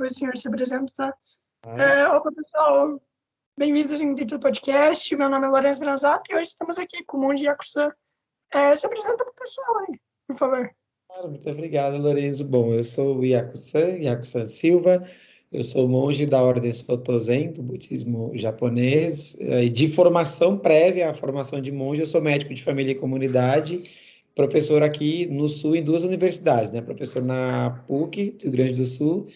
depois o senhor se apresenta, tá? Ah, Opa, pessoal, bem-vindos ao Invictus Podcast. Meu nome é Lourenço Branzato e hoje estamos aqui com o Monge Yakuza. Se apresenta para o pessoal aí, por favor. claro, muito obrigado, Lorenzo. Bom, eu sou o Yaku-san Silva, eu sou monge da Ordem Soto Zen, do budismo japonês, e de formação prévia à formação de monge, eu sou médico de família e comunidade, professor aqui no Sul em duas universidades, né? Professor na PUC, do Rio Grande do Sul,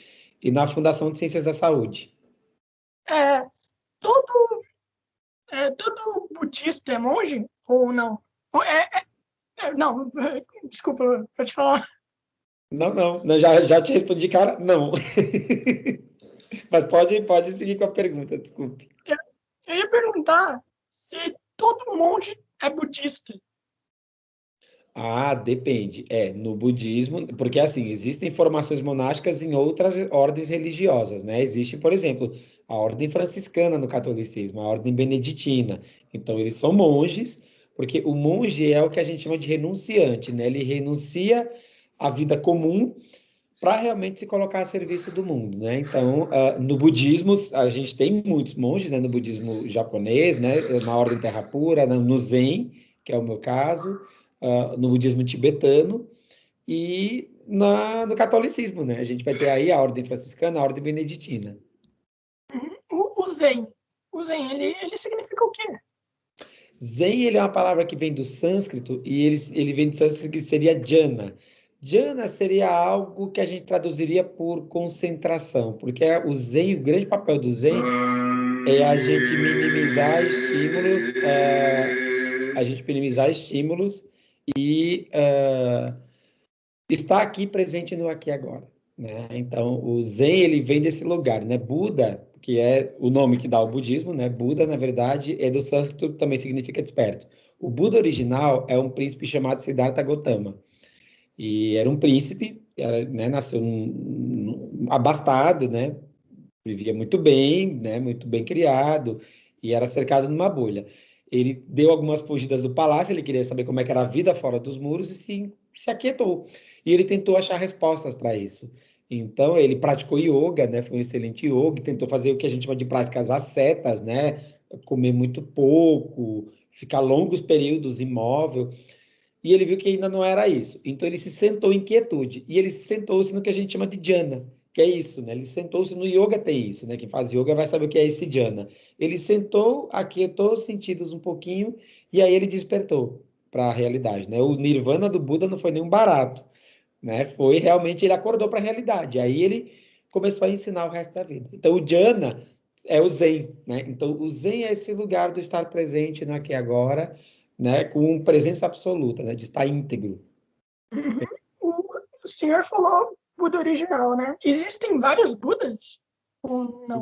e na Fundação de Ciências da Saúde. É, todo budista é monge ou não? Não, desculpa, pode falar. Não, já te respondi, cara, não. Mas pode seguir com a pergunta, desculpe. Eu, eu ia perguntar se todo monge é budista. Ah, depende. No budismo, porque assim, existem formações monásticas em outras ordens religiosas, né? Existe, por exemplo, a ordem franciscana no catolicismo, a ordem beneditina. Então, eles são monges, porque o monge é o que a gente chama de renunciante, né? Ele renuncia à vida comum para realmente se colocar a serviço do mundo, né? Então, no budismo, a gente tem muitos monges, né? No budismo japonês, né? Na ordem Terra Pura, no Zen, que é o meu caso, no budismo tibetano e no catolicismo, né? A gente vai ter aí a ordem franciscana, a ordem beneditina. O Zen. O Zen, ele significa o quê? Zen, ele é uma palavra que vem do sânscrito e ele vem do sânscrito que seria jhana. Jhana seria algo que a gente traduziria por concentração, porque o Zen, o grande papel do Zen é a gente minimizar estímulos e estar aqui presente no aqui e agora, né? Então, o Zen, ele vem desse lugar, né? Buda, que é o nome que dá ao budismo, né? Buda, na verdade, é do sânscrito, também significa desperto. O Buda original é um príncipe chamado Siddhartha Gautama. E era um príncipe, né? Nasceu abastado, né? Vivia muito bem, né? Muito bem criado, e era cercado numa bolha. Ele deu algumas fugidas do palácio, ele queria saber como é que era a vida fora dos muros e se aquietou. E ele tentou achar respostas para isso. Então, ele praticou yoga, né? Foi um excelente yoga, tentou fazer o que a gente chama de práticas ascetas, né? Comer muito pouco, ficar longos períodos imóvel. E ele viu que ainda não era isso. Então ele se sentou em quietude. E ele sentou-se no que a gente chama de jhana, que é isso, né? Ele sentou-se no yoga, tem isso, né? Quem faz yoga vai saber o que é esse jhana. Ele sentou, aquietou os sentidos um pouquinho e aí ele despertou para a realidade, né? O nirvana do Buda não foi nenhum barato, né? Foi realmente ele acordou para a realidade. Aí ele começou a ensinar o resto da vida. Então o jhana é o zen, né? Então o zen é esse lugar do estar presente no aqui e agora, né? Com presença absoluta, né? De estar íntegro. Uhum. O senhor falou Buda original, né? Existem vários Budas? Ou não?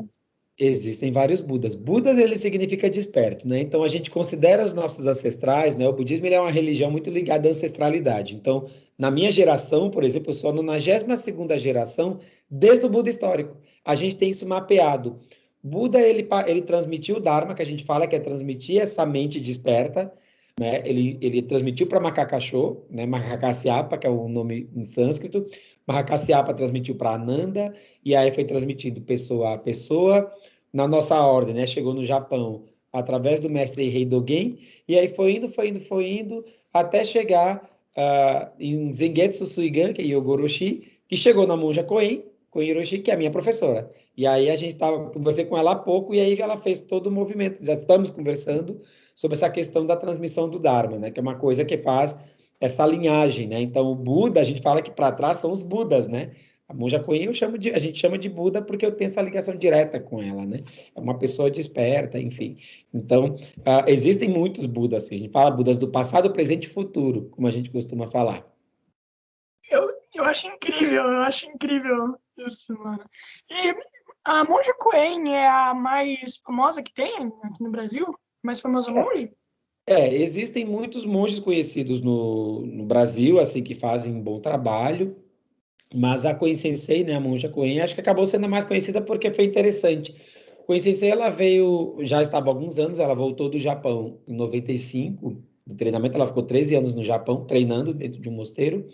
Existem vários Budas. Budas, ele significa desperto, né? Então, a gente considera os nossos ancestrais, né? O budismo, ele é uma religião muito ligada à ancestralidade. Então, na minha geração, por exemplo, eu sou a 92ª geração desde o Buda histórico. A gente tem isso mapeado. Buda, ele transmitiu o Dharma, que a gente fala que é transmitir essa mente desperta, né? Ele transmitiu para Mahakasho, né? Mahakasyapa, que é o nome em sânscrito. Mahakasyapa transmitiu para Ananda, e aí foi transmitido pessoa a pessoa, na nossa ordem, né? Chegou no Japão através do mestre Rei Dogen, e aí foi indo, até chegar em Zengetsu Suigan, que é Yogoroshi, que chegou na monja Koen Hiroshi, que é a minha professora. E aí a gente conversei com ela há pouco, e aí ela fez todo o movimento. Já estamos conversando sobre essa questão da transmissão do Dharma, né? Que é uma coisa que faz essa linhagem, né? Então, o Buda, a gente fala que para trás são os Budas, né? A monja Coen a gente chama de Buda porque eu tenho essa ligação direta com ela, né? É uma pessoa desperta, enfim. Então, existem muitos Budas, assim. A gente fala Budas do passado, presente e futuro, como a gente costuma falar. Eu acho incrível isso, mano. E a monja Coen é a mais famosa que tem aqui no Brasil? Mais famosa monja? Existem muitos monges conhecidos no Brasil, assim, que fazem um bom trabalho, mas a Koen Sensei, né, a monja Koen, acho que acabou sendo a mais conhecida porque foi interessante. Koen Sensei, ela veio, já estava há alguns anos, ela voltou do Japão em 95, do treinamento, ela ficou 13 anos no Japão, treinando dentro de um mosteiro,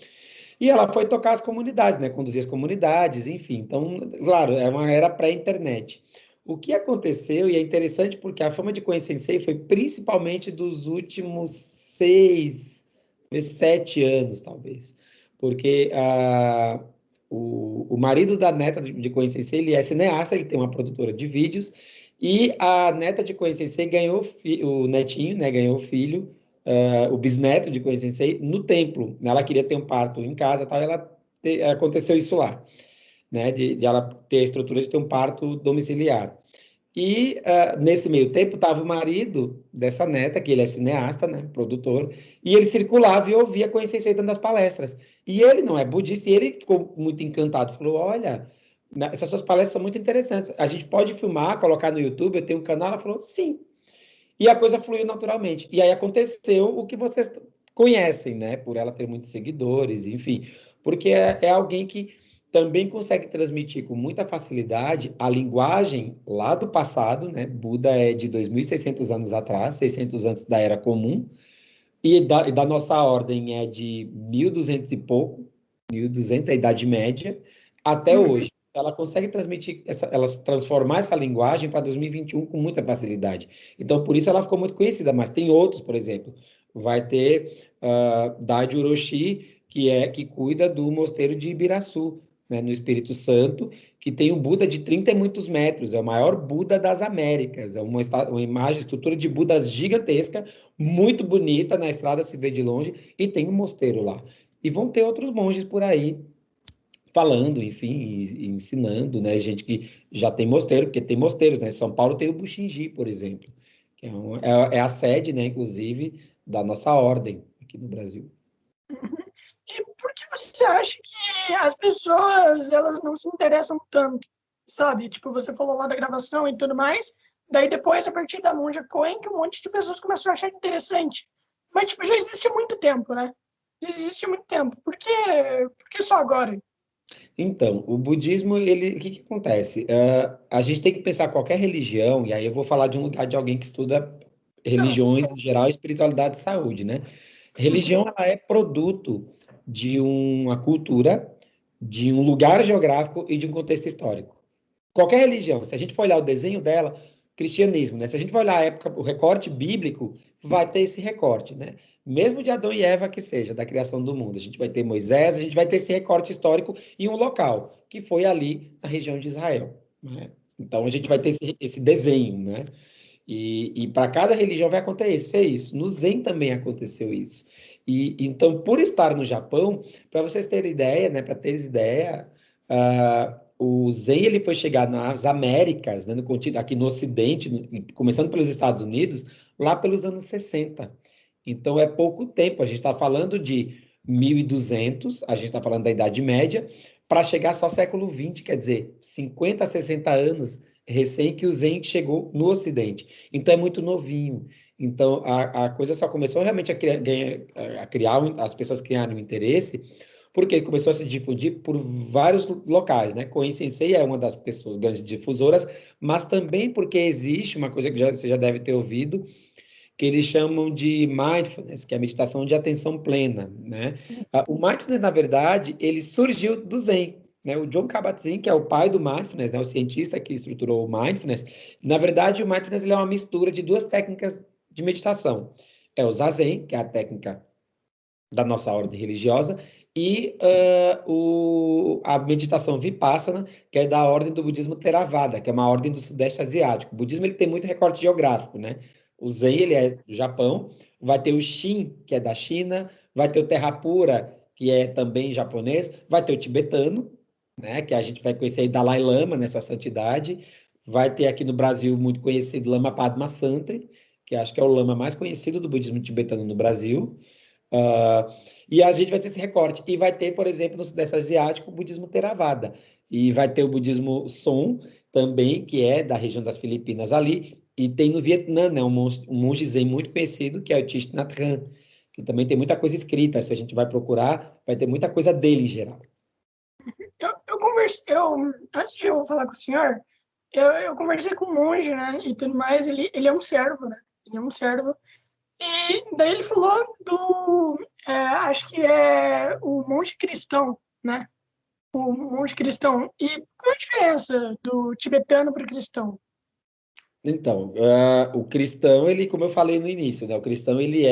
E ela foi tocar as comunidades, né? Conduzir as comunidades, enfim. Então, claro, é uma era pré-internet. O que aconteceu, e é interessante porque a fama de Koen Sensei foi principalmente dos últimos 7 anos, talvez. Porque o marido da neta de Koen Sensei, ele é cineasta, ele tem uma produtora de vídeos, e a neta de Koen Sensei ganhou o netinho, né? Ganhou o filho, o bisneto de Koen Sensei, no templo. Ela queria ter um parto em casa, tal, aconteceu isso lá, né? De ela ter a estrutura de ter um parto domiciliar. E nesse meio tempo estava o marido dessa neta, que ele é cineasta, né, produtor, e ele circulava e ouvia Koen Sensei dando as palestras. E ele não é budista, e ele ficou muito encantado, falou, olha, essas suas palestras são muito interessantes, a gente pode filmar, colocar no YouTube, eu tenho um canal? Ela falou, sim. E a coisa fluiu naturalmente. E aí aconteceu o que vocês conhecem, né, por ela ter muitos seguidores, enfim, porque é alguém que também consegue transmitir com muita facilidade a linguagem lá do passado, né? Buda é de 2.600 anos atrás, 600 antes da Era Comum, e da nossa ordem é de 1.200 e pouco, 1.200 a Idade Média, até Uhum. hoje. Ela consegue transmitir, ela transformar essa linguagem para 2021 com muita facilidade. Então, por isso ela ficou muito conhecida, mas tem outros, por exemplo. Vai ter Daijo Orochi, que cuida do mosteiro de Ibiraçu, né, no Espírito Santo, que tem um Buda de 30 e muitos metros, é o maior Buda das Américas, é uma imagem, estrutura de Buda gigantesca, muito bonita, na estrada se vê de longe, e tem um mosteiro lá. E vão ter outros monges por aí falando, enfim, e ensinando, né? Gente que já tem mosteiro, porque tem mosteiros, né? São Paulo tem o Buxingi, por exemplo, que é a sede, né, inclusive, da nossa ordem aqui no Brasil. Uhum. E por que você acha que as pessoas elas não se interessam tanto, sabe? Tipo, você falou lá da gravação e tudo mais, daí depois, a partir da Monja Coen, que um monte de pessoas começou a achar interessante. Mas, tipo, já existe há muito tempo, né? Já existe há muito tempo. Por que só agora? Então, o budismo, o que que acontece? A gente tem que pensar qualquer religião, e aí eu vou falar de um lugar de alguém que estuda Não. religiões em geral, espiritualidade e saúde, né? Uhum. Religião, ela é produto de uma cultura, de um lugar geográfico e de um contexto histórico. Qualquer religião, se a gente for olhar o desenho dela, cristianismo, né? Se a gente for olhar a época, o recorte bíblico, vai ter esse recorte, né? Mesmo de Adão e Eva que seja, da criação do mundo, a gente vai ter Moisés, a gente vai ter esse recorte histórico e um local, que foi ali na região de Israel, né? Então a gente vai ter esse desenho, né? E para cada religião vai acontecer isso. No Zen também aconteceu isso. E então, por estar no Japão, para vocês terem ideia, né, para teres ideia, o Zen ele foi chegar nas Américas, né, aqui no Ocidente, começando pelos Estados Unidos, lá pelos anos 60. Então é pouco tempo. A gente está falando de 1.200, a gente está falando da Idade Média, para chegar só século XX, quer dizer, 50, 60 anos recém que o Zen chegou no Ocidente. Então é muito novinho. Então a coisa só começou realmente a criar, as pessoas criaram um interesse, porque começou a se difundir por vários locais, né? Koen Sensei é uma das pessoas grandes difusoras, mas também porque existe uma coisa que você já deve ter ouvido, que eles chamam de mindfulness, que é a meditação de atenção plena, né? O mindfulness, na verdade, ele surgiu do Zen, né? O John Kabat-Zinn, que é o pai do mindfulness, né? O cientista que estruturou o mindfulness, na verdade, o mindfulness ele é uma mistura de duas técnicas de meditação. É o Zazen, que é a técnica da nossa ordem religiosa, e a meditação Vipassana, que é da ordem do budismo Theravada, que é uma ordem do Sudeste Asiático. O budismo ele tem muito recorte geográfico, né? O Zen ele é do Japão, vai ter o Shin, que é da China, vai ter o Terrapura, que é também japonês, vai ter o tibetano, né? Que a gente vai conhecer aí Dalai Lama, né? Sua santidade. Vai ter aqui no Brasil muito conhecido Lama Padma Santa, que acho que é o lama mais conhecido do budismo tibetano no Brasil. Uh, e a gente vai ter esse recorte. E vai ter, por exemplo, no Sudeste Asiático, o budismo Theravada. E vai ter o budismo Son, também, que é da região das Filipinas ali. E tem no Vietnã, né, um monge zen muito conhecido, que é o Thich Nhat Hanh, que também tem muita coisa escrita. Se a gente vai procurar, vai ter muita coisa dele em geral. Antes de eu falar com o senhor, eu conversei com um monge, né, e tudo mais, ele é um servo, né, ele é um servo, e daí ele falou acho que é o monge cristão, né? O monge cristão. E qual a diferença do tibetano para o cristão? Então, o cristão, ele, como eu falei no início, né? O cristão, ele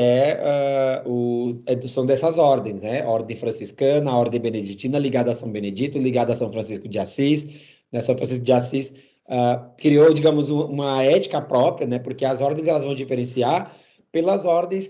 são dessas ordens, né? A ordem franciscana, a ordem beneditina, ligada a São Benedito, ligada a São Francisco de Assis, né? São Francisco de Assis criou, digamos, uma ética própria, né? Porque as ordens, elas vão diferenciar pelas ordens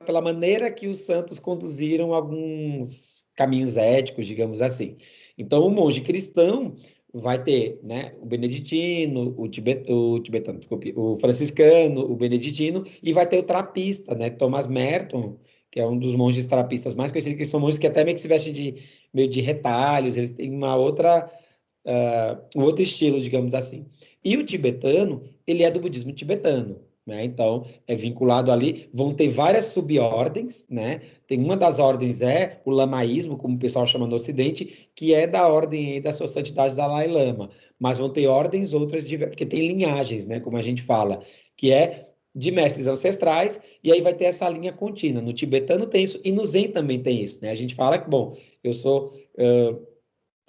pela maneira que os santos conduziram alguns caminhos éticos, digamos assim. Então, o monge cristão vai ter, né, o beneditino, o tibetano, desculpe, o franciscano, o beneditino, e vai ter o trapista, né, Thomas Merton, que é um dos monges trapistas mais conhecidos, que são monges que até meio que se vestem meio de retalhos, eles têm um outro estilo, digamos assim. E o tibetano, ele é do budismo tibetano, né? Então, é vinculado ali, vão ter várias subordens, né? Tem uma das ordens é o lamaísmo, como o pessoal chama no Ocidente, que é da ordem aí da Sua Santidade Dalai Lama, mas vão ter ordens outras, porque tem linhagens, né? Como a gente fala, que é de mestres ancestrais, e aí vai ter essa linha contínua. No tibetano tem isso, e no Zen também tem isso, né? A gente fala que, bom, eu sou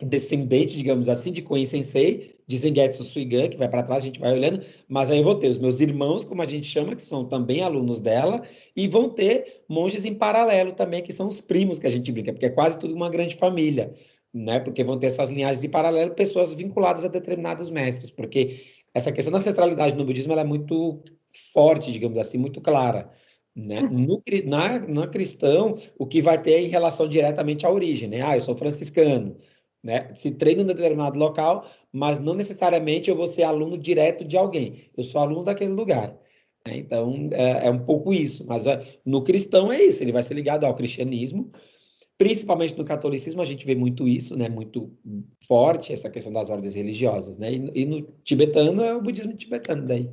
descendente, digamos assim, de Koen Sensei, de Zengetsu Suigan, que vai para trás, a gente vai olhando, mas aí eu vou ter os meus irmãos, como a gente chama, que são também alunos dela, e vão ter monges em paralelo também, que são os primos que a gente brinca, porque é quase tudo uma grande família, né? Porque vão ter essas linhagens em paralelo, pessoas vinculadas a determinados mestres, porque essa questão da ancestralidade no budismo ela é muito forte, digamos assim, muito clara. Né? Na cristão, o que vai ter é em relação diretamente à origem, né? Ah, eu sou franciscano, né? Se treina em um determinado local, mas não necessariamente eu vou ser aluno direto de alguém. Eu sou aluno daquele lugar. Né? Então, é um pouco isso. Mas no cristão é isso, ele vai ser ligado ao cristianismo, principalmente no catolicismo a gente vê muito isso, né? Muito forte essa questão das ordens religiosas, né? E no tibetano é o budismo tibetano daí.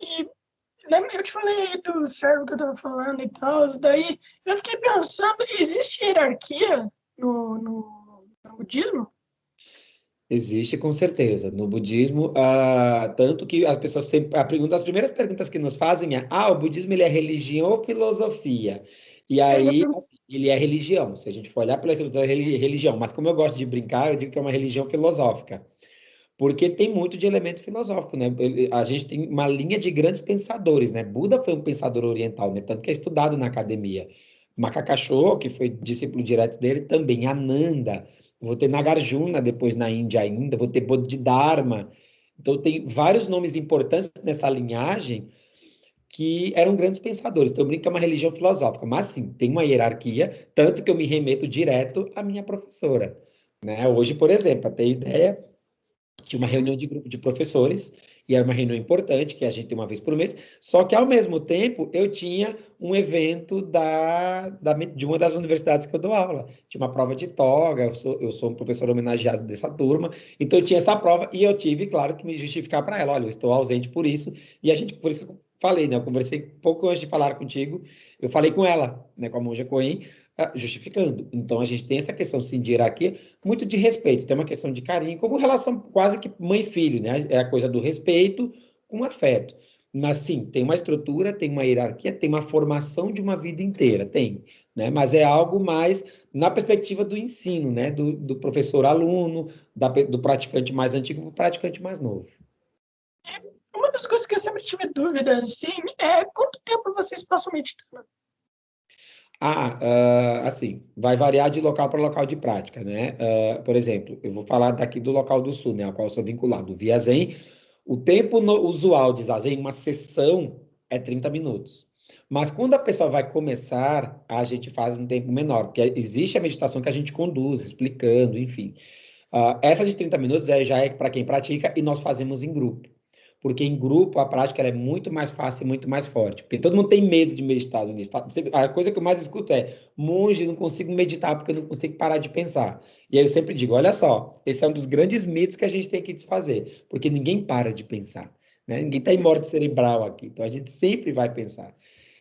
E lembra, eu te falei aí do servo que eu estava falando e tal, daí eu fiquei pensando, existe hierarquia no budismo? Existe com certeza. No budismo, tanto que as pessoas sempre. Uma das primeiras perguntas que nos fazem é: o budismo ele é religião ou filosofia? E Eu ia aí, perguntar, assim, ele é religião. Se a gente for olhar pela estrutura, religião. Mas como eu gosto de brincar, eu digo que é uma religião filosófica. Porque tem muito de elemento filosófico, né? A gente tem uma linha de grandes pensadores, né? Buda foi um pensador oriental, né? Tanto que é estudado na academia. Makakasho, que foi discípulo direto dele, também. Ananda. Vou ter Nagarjuna depois na Índia ainda. Vou ter Bodhidharma. Então, tem vários nomes importantes nessa linhagem que eram grandes pensadores. Então, eu brinco que é uma religião filosófica. Mas, sim, tem uma hierarquia, tanto que eu me remeto direto à minha professora. Né? Hoje, por exemplo, para ter ideia, tinha uma reunião de grupo de professores, e era uma reunião importante, que a gente tem uma vez por mês, só que, ao mesmo tempo, eu tinha um evento de uma das universidades que eu dou aula. Tinha uma prova de toga, eu sou um professor homenageado dessa turma, então eu tinha essa prova, e eu tive, claro, que me justificar para ela, olha, eu estou ausente por isso, e a gente, por isso que eu falei, né, eu conversei pouco antes de falar contigo, eu falei com ela, né, com a monja Coen, justificando. Então, a gente tem essa questão, sim, de hierarquia, muito de respeito, tem uma questão de carinho, como relação quase que mãe e filho, né? É a coisa do respeito com afeto. Mas sim, tem uma estrutura, tem uma hierarquia, tem uma formação de uma vida inteira, tem, né? Mas é algo mais na perspectiva do ensino, né? Do professor-aluno, do praticante mais antigo para o praticante mais novo. uma das coisas que eu sempre tive dúvida, assim, é quanto tempo vocês passam meditando? Assim, vai variar de local para local de prática, né? Por exemplo, eu vou falar daqui do local do Sul, né, ao qual eu sou vinculado. O Via Zen, o tempo usual de zazen, uma sessão, é 30 minutos. Mas quando a pessoa vai começar, a gente faz um tempo menor, porque existe a meditação que a gente conduz, explicando, enfim. Essa de 30 minutos já é para quem pratica e nós fazemos em grupo. Porque em grupo a prática ela é muito mais fácil e muito mais forte. Porque todo mundo tem medo de meditar no início. A coisa que eu mais escuto é: monge, não consigo meditar porque eu não consigo parar de pensar. E aí eu sempre digo: olha só, esse é um dos grandes mitos que a gente tem que desfazer. Porque ninguém para de pensar. Né? Ninguém está em morte cerebral aqui. Então a gente sempre vai pensar.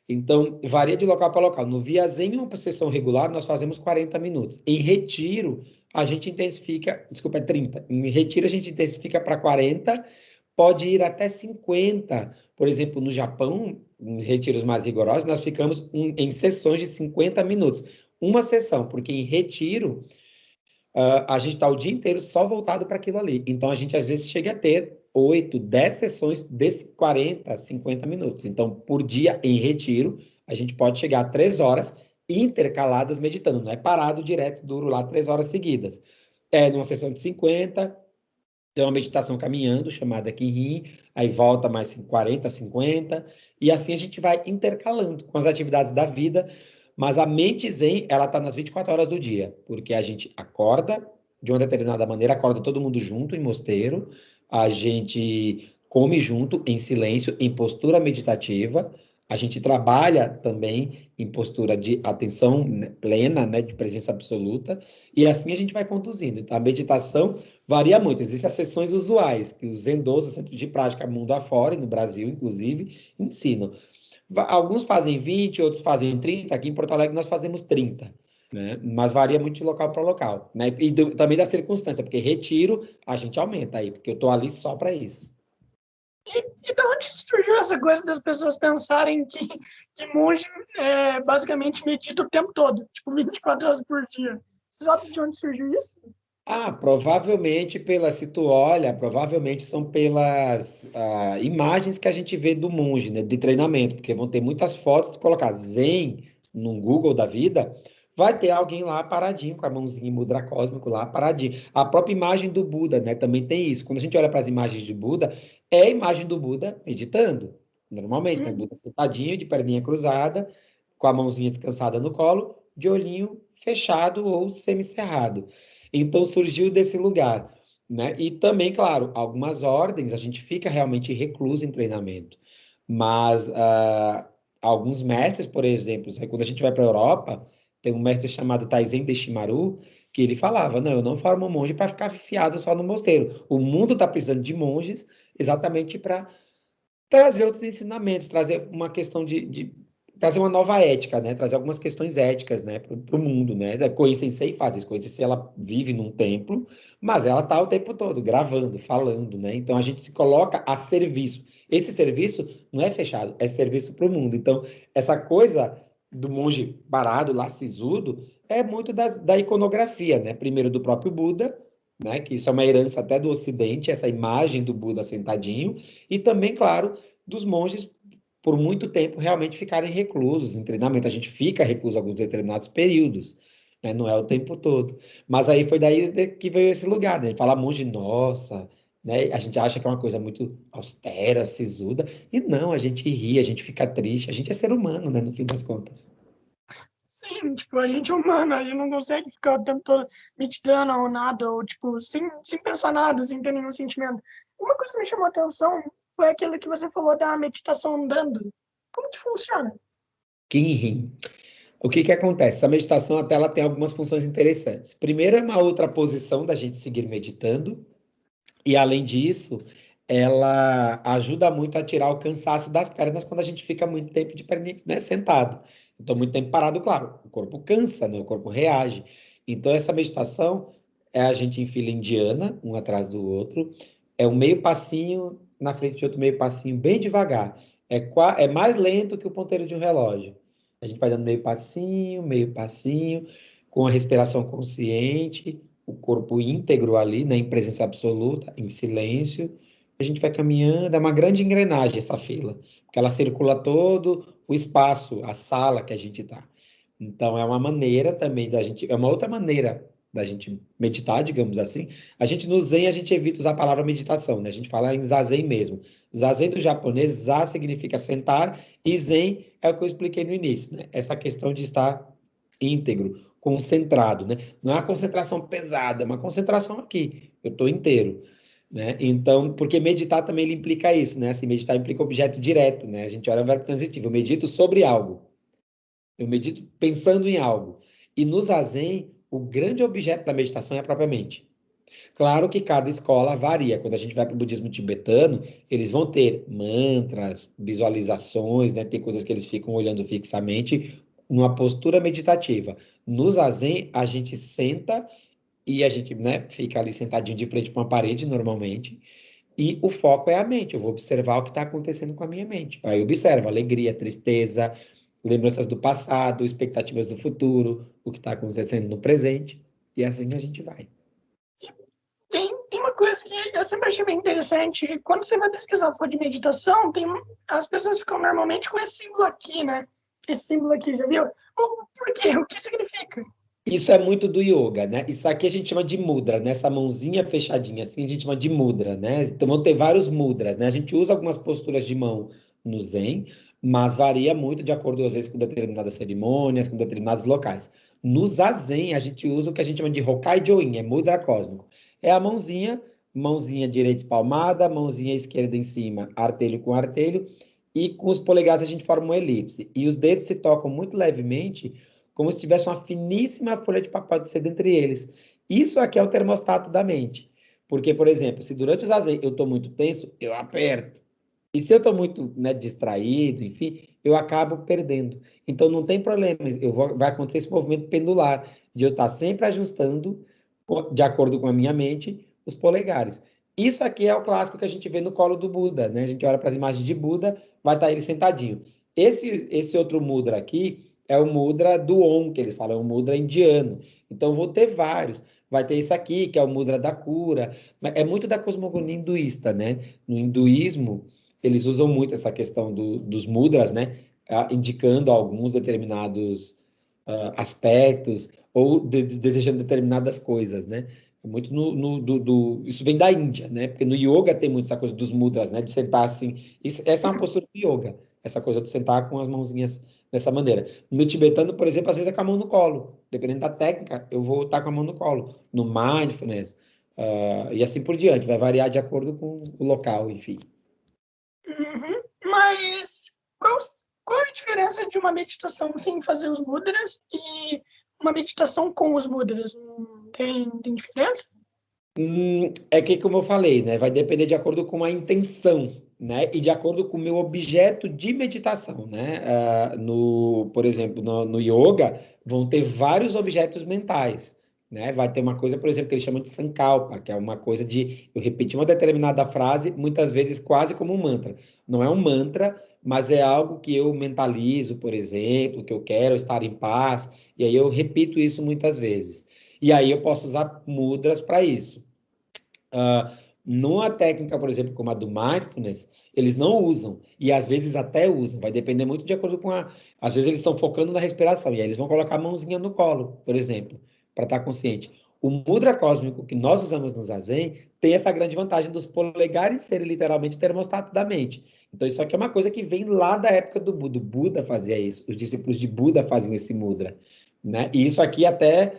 Então, varia de local para local. No Viazen, em uma sessão regular, nós fazemos 40 minutos. Em retiro, a gente intensifica, desculpa, é 30. Em retiro, a gente intensifica para 40, pode ir até 50. Por exemplo, no Japão, em retiros mais rigorosos, nós ficamos em sessões de 50 minutos. Uma sessão, porque em retiro, a gente está o dia inteiro só voltado para aquilo ali. Então, a gente às vezes chega a ter 8, 10 sessões de 40, 50 minutos. Então, por dia em retiro, a gente pode chegar a 3 horas intercaladas meditando. Não é parado direto, duro lá 3 horas seguidas. É numa sessão de 50, tem uma meditação caminhando, chamada Kinrin, aí volta mais 40, 50, e assim a gente vai intercalando com as atividades da vida, mas a mente zen, ela está nas 24 horas do dia, porque a gente acorda de uma determinada maneira, acorda todo mundo junto em mosteiro, a gente come junto, em silêncio, em postura meditativa, a gente trabalha também em postura de atenção, né, plena, né, de presença absoluta, e assim a gente vai conduzindo. Então, a meditação varia muito. Existem as sessões usuais, que os Zendos, o Centro de Prática mundo afora, e no Brasil, inclusive, ensinam. Alguns fazem 20, outros fazem 30. Aqui em Porto Alegre nós fazemos 30, né? Mas varia muito de local para local, né? E também da circunstância, porque retiro, a gente aumenta aí, porque eu estou ali só para isso. E de onde surgiu essa coisa das pessoas pensarem que monge basicamente medita o tempo todo, tipo 24 horas por dia? Você sabe de onde surgiu isso? Provavelmente se tu olha, provavelmente são pelas imagens que a gente vê do monge, né, de treinamento, porque vão ter muitas fotos, tu colocar Zen no Google da vida, vai ter alguém lá paradinho, com a mãozinha em mudra cósmico lá paradinho. A própria imagem do Buda, né, também tem isso. Quando a gente olha para as imagens de Buda, é a imagem do Buda meditando, normalmente, né, Buda sentadinho, de perninha cruzada, com a mãozinha descansada no colo, de olhinho fechado ou semicerrado. Então surgiu desse lugar, né? E também, claro, algumas ordens a gente fica realmente recluso em treinamento, mas alguns mestres, por exemplo, quando a gente vai para a Europa, tem um mestre chamado Taizen Deshimaru, que ele falava, não, eu não formo monge para ficar fiado só no mosteiro. O mundo está precisando de monges exatamente para trazer outros ensinamentos, trazer uma questão de trazer uma nova ética, né? Trazer algumas questões éticas, né, para o mundo, né? Da Koen Sensei faz isso. Koen Sensei, ela vive num templo, mas ela está o tempo todo gravando, falando, né? Então a gente se coloca a serviço. Esse serviço não é fechado, é serviço para o mundo. Então essa coisa do monge parado lá, sisudo, é muito da iconografia, né? Primeiro do próprio Buda, né? Que isso é uma herança até do Ocidente, essa imagem do Buda sentadinho, e também, claro, dos monges por muito tempo realmente ficarem reclusos em treinamento. A gente fica recluso alguns determinados períodos, né? Não é o tempo todo. Mas aí foi daí que veio esse lugar, né? Falar monge, nossa, né? A gente acha que é uma coisa muito austera, sisuda, e não, a gente ri, a gente fica triste, a gente é ser humano, né? No fim das contas. Sim, tipo, a gente é humano, a gente não consegue ficar o tempo todo meditando ou nada, ou tipo, sem pensar nada, sem ter nenhum sentimento. Uma coisa que me chamou a atenção foi aquilo que você falou da meditação andando. Como que funciona? Quem ri? O que que acontece? Essa meditação até ela tem algumas funções interessantes. Primeiro é uma outra posição da gente seguir meditando, e além disso, ela ajuda muito a tirar o cansaço das pernas quando a gente fica muito tempo de perna, né, sentado. Então, muito tempo parado, claro, o corpo cansa, né? O corpo reage. Então, essa meditação é a gente em fila indiana, um atrás do outro, é um meio passinho na frente de outro meio passinho, bem devagar. É mais lento que o ponteiro de um relógio. A gente vai dando meio passinho, com a respiração consciente, o corpo íntegro ali, né, em presença absoluta, em silêncio. A gente vai caminhando, é uma grande engrenagem essa fila, porque ela circula todo o espaço, a sala que a gente está. Então, é uma maneira também da gente, é uma outra maneira da gente meditar, digamos assim. A gente no Zen, a gente evita usar a palavra meditação, né? A gente fala em Zazen mesmo. Zazen do japonês, Za significa sentar, e Zen é o que eu expliquei no início, né? Essa questão de estar íntegro, concentrado, né? Não é uma concentração pesada, é uma concentração aqui, eu estou inteiro, né? Então, porque meditar também ele implica isso, né? Assim, meditar implica objeto direto, né? A gente olha o verbo transitivo, eu medito sobre algo, eu medito pensando em algo. E no Zazen, o grande objeto da meditação é a própria mente. Claro que cada escola varia. Quando a gente vai para o budismo tibetano, eles vão ter mantras, visualizações, né? Tem coisas que eles ficam olhando fixamente, numa postura meditativa. No Zazen, a gente senta e a gente, né, fica ali sentadinho de frente para uma parede, normalmente, E o foco é a mente. Eu vou observar o que está acontecendo com a minha mente. Aí eu observo alegria, tristeza, lembranças do passado, expectativas do futuro, o que está acontecendo no presente. E assim a gente vai. Tem uma coisa que eu sempre achei bem interessante. Quando você vai pesquisar for de meditação, as pessoas ficam normalmente com esse símbolo aqui, né? Esse símbolo aqui, já viu? Por quê? O que significa? Isso é muito do yoga, né? Isso aqui a gente chama de mudra, né? Essa mãozinha fechadinha assim, a gente chama de mudra, né? Então vão ter vários mudras, né? A gente usa algumas posturas de mão no Zen, mas varia muito de acordo, às vezes, com determinadas cerimônias, com determinados locais. No Zazen, a gente usa o que a gente chama de Hokkaido-in, é mudra cósmico. É a mãozinha, mãozinha direita espalmada, mãozinha esquerda em cima, artelho com artelho, e com os polegares a gente forma uma elipse. E os dedos se tocam muito levemente, como se tivesse uma finíssima folha de papel de seda entre eles. Isso aqui é o termostato da mente. Porque, por exemplo, se durante o zazen eu estou muito tenso, eu aperto. E se eu estou muito, né, distraído, enfim, eu acabo perdendo. Então não tem problema, vai acontecer esse movimento pendular, de eu estar sempre ajustando, de acordo com a minha mente, os polegares. Isso aqui é o clássico que a gente vê no colo do Buda, né? A gente olha para as imagens de Buda, vai estar ele sentadinho. Esse outro mudra aqui é o mudra do Om, que eles falam, é um mudra indiano. Então vou ter vários. Vai ter esse aqui, que é o mudra da cura. É muito da cosmogonia hinduísta, né? No hinduísmo, eles usam muito essa questão dos mudras, né? Indicando alguns determinados aspectos ou desejando determinadas coisas, né? Muito isso vem da Índia, né? Porque no yoga tem muito essa coisa dos mudras, né? De sentar assim. Essa é uma postura do yoga, essa coisa de sentar com as mãozinhas dessa maneira. No tibetano, por exemplo, às vezes é com a mão no colo. Dependendo da técnica, eu vou estar com a mão no colo. No mindfulness, e assim por diante. Vai variar de acordo com o local, enfim. Uhum. Mas qual, qual é a diferença de uma meditação sem fazer os mudras e uma meditação com os mudras? Tem diferença? É que, como eu falei, né? Vai depender de acordo com a intenção, né? E de acordo com o meu objeto de meditação, né? Por exemplo, no yoga, vão ter vários objetos mentais, né? Vai ter uma coisa, por exemplo, que eles chamam de sankalpa, que é uma coisa de eu repetir uma determinada frase, muitas vezes quase como um mantra. Não é um mantra, mas é algo que eu mentalizo, por exemplo, que eu quero estar em paz, e aí eu repito isso muitas vezes. E aí eu posso usar mudras para isso. Numa técnica, por exemplo, como a do mindfulness, eles não usam, e às vezes até usam, vai depender muito de acordo com a. Às vezes eles estão focando na respiração, e aí eles vão colocar a mãozinha no colo, por exemplo, para estar consciente. O mudra cósmico que nós usamos no Zazen tem essa grande vantagem dos polegares serem literalmente o termostato da mente. Então, isso aqui é uma coisa que vem lá da época do Buda. O Buda fazia isso, os discípulos de Buda faziam esse mudra, né? E isso aqui até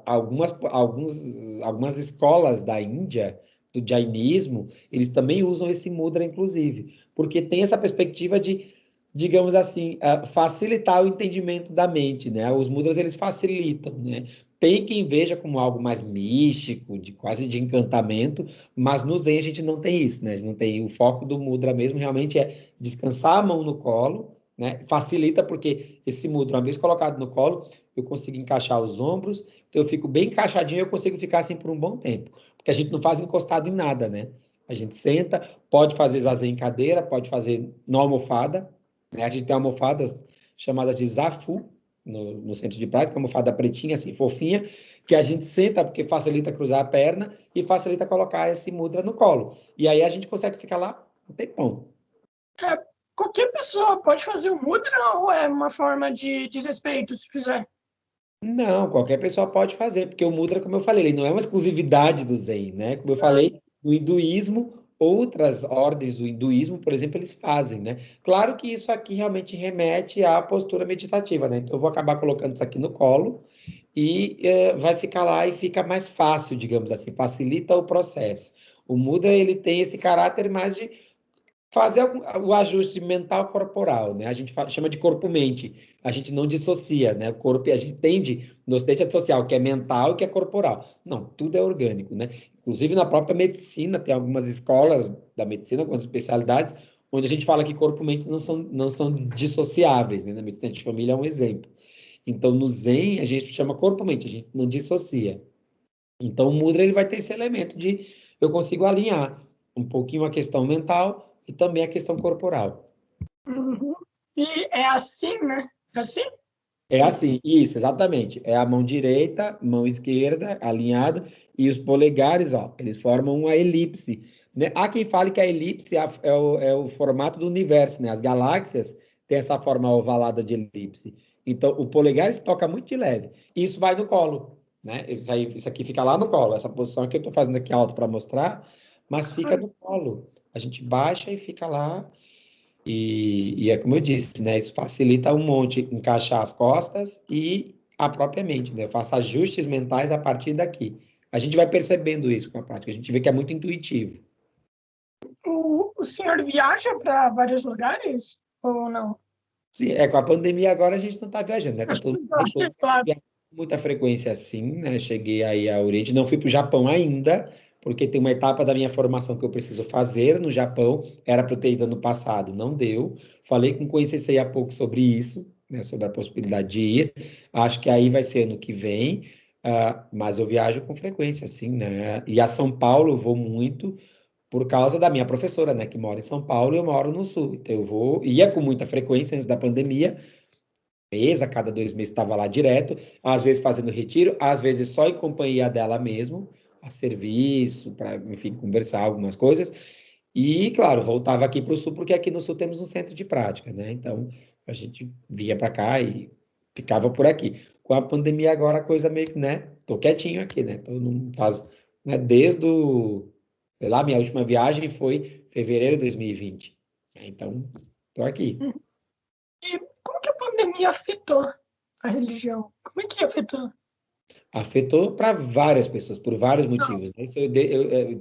algumas escolas da Índia, do jainismo, eles também usam esse mudra, inclusive, porque tem essa perspectiva de, digamos assim, facilitar o entendimento da mente, né? Os mudras, eles facilitam, né? Tem quem veja como algo mais místico, de quase de encantamento, mas no Zen a gente não tem isso, né? A gente não tem o foco do mudra mesmo, realmente é descansar a mão no colo, né? Facilita porque esse mudra, uma vez colocado no colo, eu consigo encaixar os ombros, então eu fico bem encaixadinho e eu consigo ficar assim por um bom tempo. Porque a gente não faz encostado em nada, né? A gente senta, pode fazer zazen em cadeira, pode fazer na almofada, né? A gente tem almofadas chamadas de zafu, no centro de prática, almofada pretinha, assim, fofinha, que a gente senta porque facilita cruzar a perna e facilita colocar esse mudra no colo. E aí a gente consegue ficar lá um tempão. É, qualquer pessoa pode fazer o mudra ou é uma forma de desrespeito se fizer? Não, qualquer pessoa pode fazer, porque o mudra, como eu falei, ele não é uma exclusividade do Zen, né? Como eu falei, no hinduísmo, outras ordens do hinduísmo, por exemplo, eles fazem, né? Claro que isso aqui realmente remete à postura meditativa, né? Então eu vou acabar colocando isso aqui no colo e vai ficar lá e fica mais fácil, digamos assim, facilita o processo. O mudra, ele tem esse caráter mais de fazer o ajuste mental corporal, né? A gente chama de corpo-mente. A gente não dissocia, né? O corpo, a gente tende no ocidente a dissociar o que é mental e o que é corporal. Não, tudo é orgânico, né? Inclusive na própria medicina, tem algumas escolas da medicina, algumas especialidades, onde a gente fala que corpo e mente não são dissociáveis, né? Na medicina de família é um exemplo. Então, no Zen, a gente chama corpo-mente, a gente não dissocia. Então, o mudra ele vai ter esse elemento de eu consigo alinhar. um pouquinho a questão mental e também a questão corporal. Uhum. E é assim, né? É assim? É assim, isso, exatamente. É a mão direita, mão esquerda, alinhada, e os polegares, ó, eles formam uma elipse, né? Há quem fale que a elipse é o formato do universo, né? As galáxias têm essa forma ovalada de elipse. Então, o polegar se toca muito de leve. E isso vai no colo, né? Isso aqui fica lá no colo. Essa posição que eu estou fazendo aqui alto para mostrar, mas fica no colo. A gente baixa e fica lá. E é como eu disse, né? Isso facilita um monte encaixar as costas e a própria mente, né? Eu faço ajustes mentais a partir daqui. A gente vai percebendo isso com a prática, a gente vê que é muito intuitivo. O senhor viaja para vários lugares ou não? Sim, com a pandemia agora a gente não está viajando, né? Tá todo mundo Claro, recluso, claro. viaja com muita frequência assim, né? Cheguei aí ao Oriente, não fui para o Japão ainda, porque tem uma etapa da minha formação que eu preciso fazer no Japão, era para eu ter ido ano passado, não deu. Falei com o Coen há pouco sobre isso, né? Sobre a possibilidade de ir. Acho que aí vai ser ano que vem, mas eu viajo com frequência, assim, né? E a São Paulo eu vou muito, por causa da minha professora, né, que mora em São Paulo e eu moro no Sul. Então ia com muita frequência antes da pandemia, mês, a cada 2 meses estava lá direto, às vezes fazendo retiro, às vezes só em companhia dela mesmo, a serviço, para, enfim, conversar algumas coisas. E, claro, voltava aqui para o Sul, porque aqui no Sul temos um centro de prática, né? Então, a gente vinha para cá e ficava por aqui. Com a pandemia agora a coisa meio que, né? Tô quietinho aqui, né? Tô não faz, né? Desde o, sei lá, minha última viagem foi fevereiro de 2020. Então, tô aqui. E como que a pandemia afetou a religião? Como é que afetou? Afetou para várias pessoas, por vários motivos, né?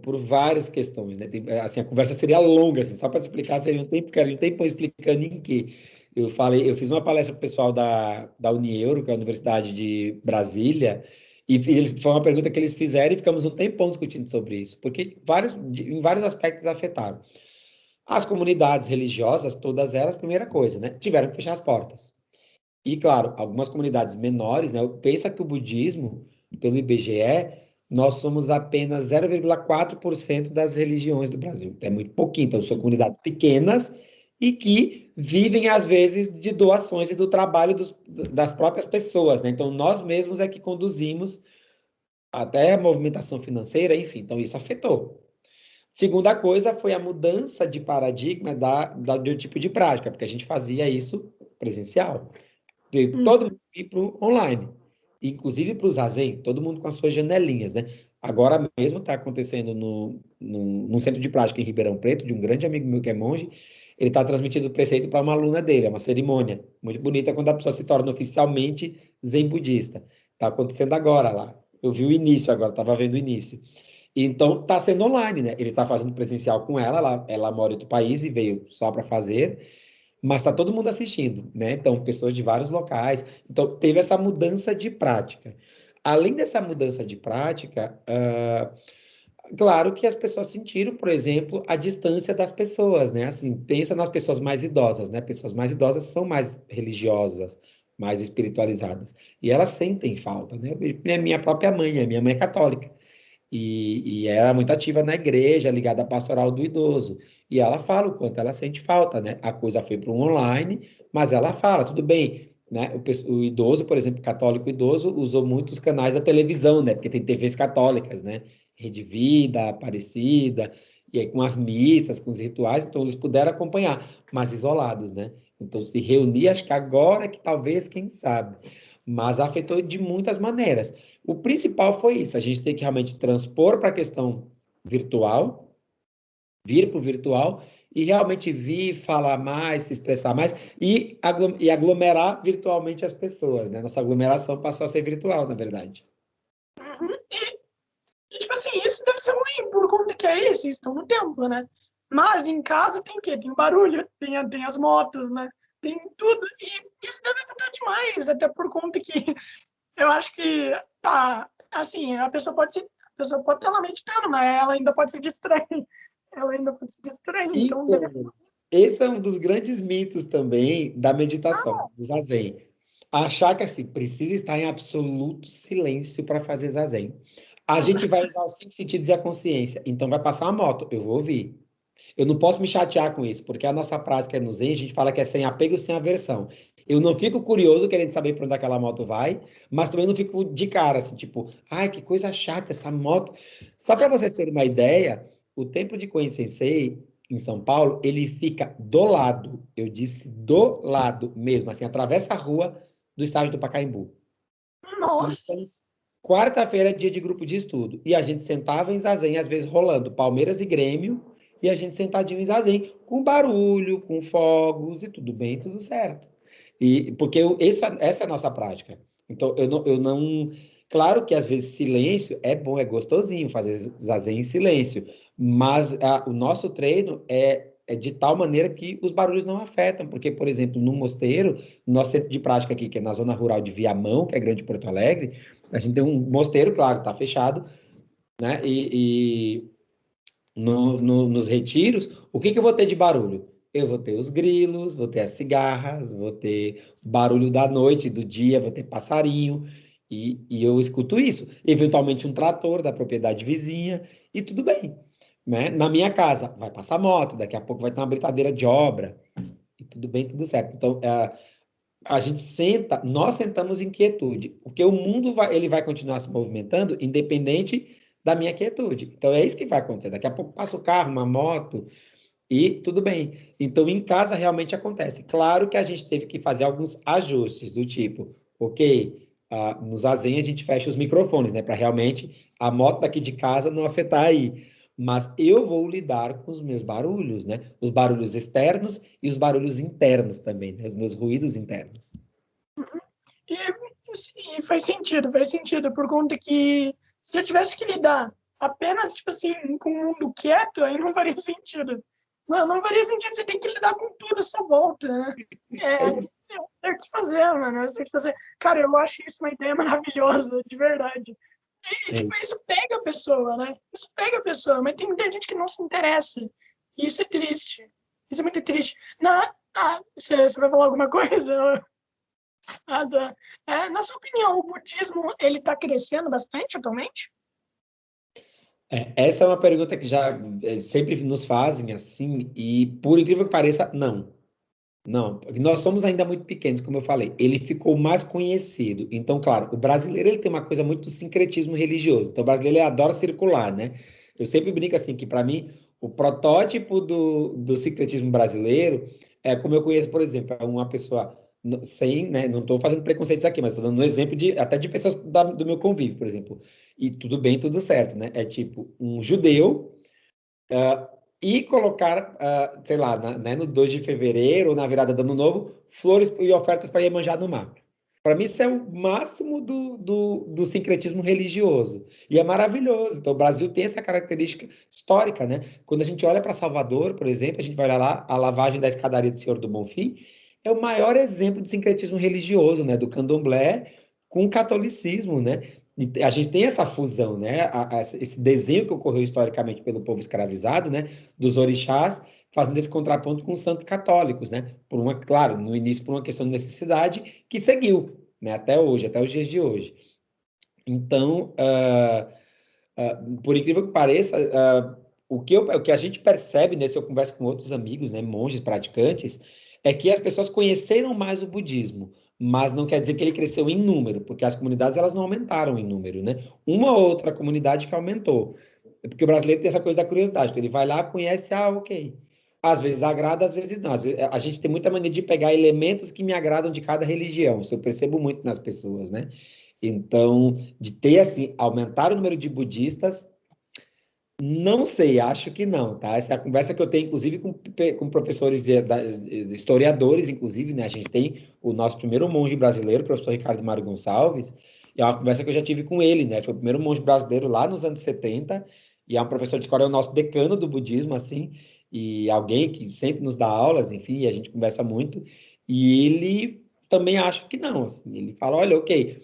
Por várias questões, né? Assim, a conversa seria longa, assim, só para te explicar, seria um tempo, cara, um tempo explicando em que eu fiz uma palestra para o pessoal da Unieuro, que é a Universidade de Brasília, e foi uma pergunta que eles fizeram e ficamos um tempão discutindo sobre isso, porque em vários aspectos afetaram. As comunidades religiosas, todas elas, primeira coisa, né? Tiveram que fechar as portas. E, claro, algumas comunidades menores, né? Pensa que o budismo, pelo IBGE, nós somos apenas 0,4% das religiões do Brasil. É muito pouquinho. Então, são comunidades pequenas e que vivem, às vezes, de doações e do trabalho das próprias pessoas, né? Então, nós mesmos é que conduzimos até a movimentação financeira, enfim. Então, isso afetou. Segunda coisa foi a mudança de paradigma do tipo de prática, porque a gente fazia isso presencial. Hum. Todo mundo ir para o online, inclusive para o Zazen, todo mundo com as suas janelinhas, né? Agora mesmo está acontecendo num centro de prática em Ribeirão Preto, de um grande amigo meu que é monge, ele está transmitindo o preceito para uma aluna dele, é uma cerimônia muito bonita quando a pessoa se torna oficialmente zen budista. Está acontecendo agora lá. Eu vi o início agora, estava vendo o início. Então, está sendo online, né? Ele está fazendo presencial com ela mora em outro país e veio só para fazer, mas está todo mundo assistindo, né? Então, pessoas de vários locais. Então, teve essa mudança de prática. Além dessa mudança de prática, claro que as pessoas sentiram, por exemplo, a distância das pessoas, né? Assim, pensa nas pessoas mais idosas, né? Pessoas mais idosas são mais religiosas, mais espiritualizadas. E elas sentem falta, né? Minha própria mãe, a minha mãe é católica e era muito ativa na igreja, ligada à pastoral do idoso. E ela fala o quanto ela sente falta, né? A coisa foi para o online, mas ela fala, tudo bem, né? O idoso, por exemplo, católico idoso, usou muitos canais da televisão, né? Porque tem TVs católicas, né? Rede Vida, Aparecida, e aí com as missas, com os rituais, então eles puderam acompanhar, mas isolados, né? Então se reunir, acho que agora que talvez, quem sabe, mas afetou de muitas maneiras. O principal foi isso, a gente tem que realmente transpor para a questão virtual, vir para o virtual e realmente vir, falar mais, se expressar mais e aglomerar virtualmente as pessoas, né? Nossa aglomeração passou a ser virtual, na verdade. Uhum. E, tipo assim, isso deve ser ruim, por conta que é isso, estão no templo, né? Mas em casa tem o quê? Tem barulho, tem as motos, né? Tem tudo. E isso deve afetar demais, até por conta que eu acho que, tá, assim, a pessoa pode estar lá meditando, mas ela ainda pode se distrair. Ela ainda pode se distrair, então deve... Então, esse é um dos grandes mitos também da meditação, do zazen. Achar que assim, precisa estar em absoluto silêncio para fazer zazen. A gente vai usar os 5 sentidos e a consciência. Então, vai passar uma moto, eu vou ouvir. Eu não posso me chatear com isso, porque a nossa prática no Zen, a gente fala que é sem apego e sem aversão. Eu não fico curioso querendo saber para onde aquela moto vai, mas também não fico de cara, assim, tipo, ai, que coisa chata essa moto. Só para vocês terem uma ideia, o templo de Koen Sensei, em São Paulo, ele fica do lado, eu disse do lado mesmo, assim, atravessa a rua do estádio do Pacaembu. Nossa, Então, quarta-feira é dia de grupo de estudo. E a gente sentava em zazen, às vezes rolando Palmeiras e Grêmio, e a gente sentadinho em zazen, com barulho, com fogos, e tudo bem, tudo certo. E porque essa é a nossa prática. Então, eu não. Claro que às vezes silêncio é bom, é gostosinho fazer zazen em silêncio, mas o nosso treino é de tal maneira que os barulhos não afetam, porque, por exemplo, no mosteiro, no nosso centro de prática aqui, que é na zona rural de Viamão, que é Grande Porto Alegre, a gente tem um mosteiro, claro, está fechado, né? Nos retiros, o que eu vou ter de barulho? Eu vou ter os grilos, vou ter as cigarras, vou ter barulho da noite, do dia, vou ter passarinho, e eu escuto isso. Eventualmente um trator da propriedade vizinha, e tudo bem. Né? Na minha casa, vai passar moto, daqui a pouco vai ter uma britadeira de obra, e tudo bem, tudo certo. Então, a gente senta, nós sentamos em quietude, porque o mundo ele vai continuar se movimentando independente da minha quietude. Então é isso que vai acontecer. Daqui a pouco passa o carro, uma moto e tudo bem. Então em casa realmente acontece. Claro que a gente teve que fazer alguns ajustes do tipo, ok, no Zazen a gente fecha os microfones, né, para realmente a moto daqui de casa não afetar aí. Mas eu vou lidar com os meus barulhos, né? Os barulhos externos e os barulhos internos também, né? Os meus ruídos internos. e faz sentido, por conta que se eu tivesse que lidar apenas, tipo assim, com o mundo quieto, aí não faria sentido. Não faria sentido, você tem que lidar com tudo à sua volta, né? É É, isso. eu tenho que fazer, mano. Eu tenho que fazer. Cara, eu acho isso uma ideia maravilhosa, de verdade. E, É tipo, isso. isso pega a pessoa, né? Isso pega a pessoa, mas tem muita gente que não se interessa. E isso é triste. Isso é muito triste. Você vai falar alguma coisa? Nada. Na sua opinião, o budismo ele está crescendo bastante atualmente? Essa é uma pergunta que já sempre nos fazem assim, e por incrível que pareça, não. Não, porque nós somos ainda muito pequenos, como eu falei. Ele ficou mais conhecido. Então, claro, o brasileiro ele tem uma coisa muito do sincretismo religioso. Então, o brasileiro ele adora circular, né? Eu sempre brinco assim que, para mim, o protótipo do sincretismo brasileiro é como eu conheço, por exemplo, é uma pessoa sem, né? Não estou fazendo preconceitos aqui, mas estou dando um exemplo de até de pessoas do meu convívio, por exemplo. E tudo bem, tudo certo, né? É tipo um judeu e colocar, sei lá, né, no 2 de fevereiro ou na virada do ano novo, flores e ofertas para Iemanjá no mar. Para mim, isso é o máximo do sincretismo religioso. E é maravilhoso. Então, o Brasil tem essa característica histórica, né? Quando a gente olha para Salvador, por exemplo, a gente vai olhar lá, a lavagem da escadaria do Senhor do Bonfim, é o maior exemplo de sincretismo religioso, né? Do candomblé com o catolicismo, né? E a gente tem essa fusão, né? Esse desenho que ocorreu historicamente pelo povo escravizado, né? Dos orixás, fazendo esse contraponto com os santos católicos, né? Por uma, claro, no início por uma questão de necessidade que seguiu, né? Até hoje, até os dias de hoje. Então, por incrível que pareça, o que a gente percebe, né, se eu converso com outros amigos, né, monges praticantes, é que as pessoas conheceram mais o budismo, mas não quer dizer que ele cresceu em número, porque as comunidades elas não aumentaram em número, né? Uma ou outra comunidade que aumentou. Porque o brasileiro tem essa coisa da curiosidade, então ele vai lá, conhece, ok. Às vezes agrada, às vezes não. Às vezes, a gente tem muita mania de pegar elementos que me agradam de cada religião, isso eu percebo muito nas pessoas, né? Então, de ter assim, aumentar o número de budistas, não sei, acho que não, tá? Essa é a conversa que eu tenho, inclusive, com professores de historiadores, inclusive, né? A gente tem o nosso primeiro monge brasileiro, o professor Ricardo Mário Gonçalves, e é uma conversa que eu já tive com ele, né? Foi o primeiro monge brasileiro lá nos anos 70, e é um professor de história, é o nosso decano do budismo, assim, e alguém que sempre nos dá aulas, enfim, e a gente conversa muito, e ele também acha que não, assim, ele fala, olha, ok,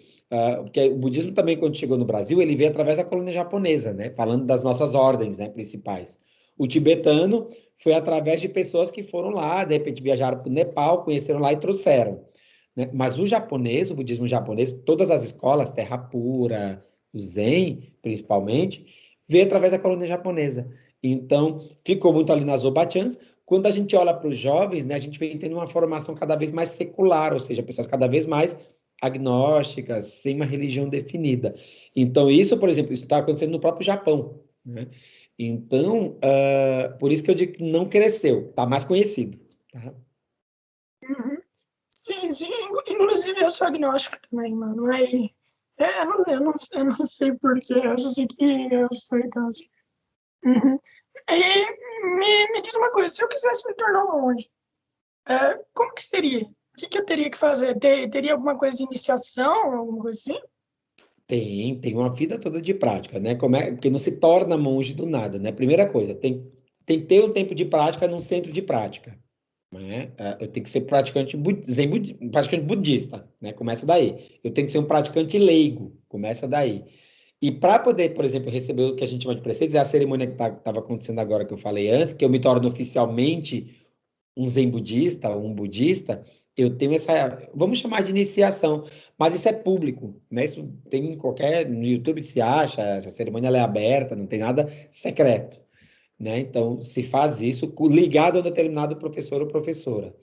porque o budismo também, quando chegou no Brasil, ele veio através da colônia japonesa, né? Falando das nossas ordens, né, principais. O tibetano foi através de pessoas que foram lá, de repente viajaram para o Nepal, conheceram lá e trouxeram. Né? Mas o japonês, o budismo japonês, todas as escolas, Terra Pura, o Zen, principalmente, veio através da colônia japonesa. Então, ficou muito ali nas Obachans. Quando a gente olha para os jovens, né, a gente vem tendo uma formação cada vez mais secular, ou seja, pessoas cada vez mais agnósticas, sem uma religião definida. Então, isso, por exemplo, isso está acontecendo no próprio Japão, né? Então, por isso que eu digo que não cresceu, está mais conhecido. Tá? Uhum. Sim, sim. Inclusive, eu sou agnóstico também, mano. Aí, eu não sei porquê. Eu só sei que eu sou então. Uhum. E me diz uma coisa, se eu quisesse me tornar um monge, como que seria? O que eu teria que fazer? Teria alguma coisa de iniciação, alguma coisa assim? Tem uma vida toda de prática, né? Porque não se torna monge do nada, né? Primeira coisa, tem que ter um tempo de prática num centro de prática, né? Eu tenho que ser praticante, praticante budista, né? Começa daí. Eu tenho que ser um praticante leigo, começa daí. E para poder, por exemplo, receber o que a gente chama de preceitos, é a cerimônia que estava acontecendo agora, que eu falei antes, que eu me torno oficialmente um zen budista, um budista, eu tenho essa, vamos chamar de iniciação, mas isso é público, né? Isso tem em qualquer, no YouTube se acha, essa cerimônia ela é aberta, não tem nada secreto, né? Então, se faz isso ligado a um determinado professor ou professora.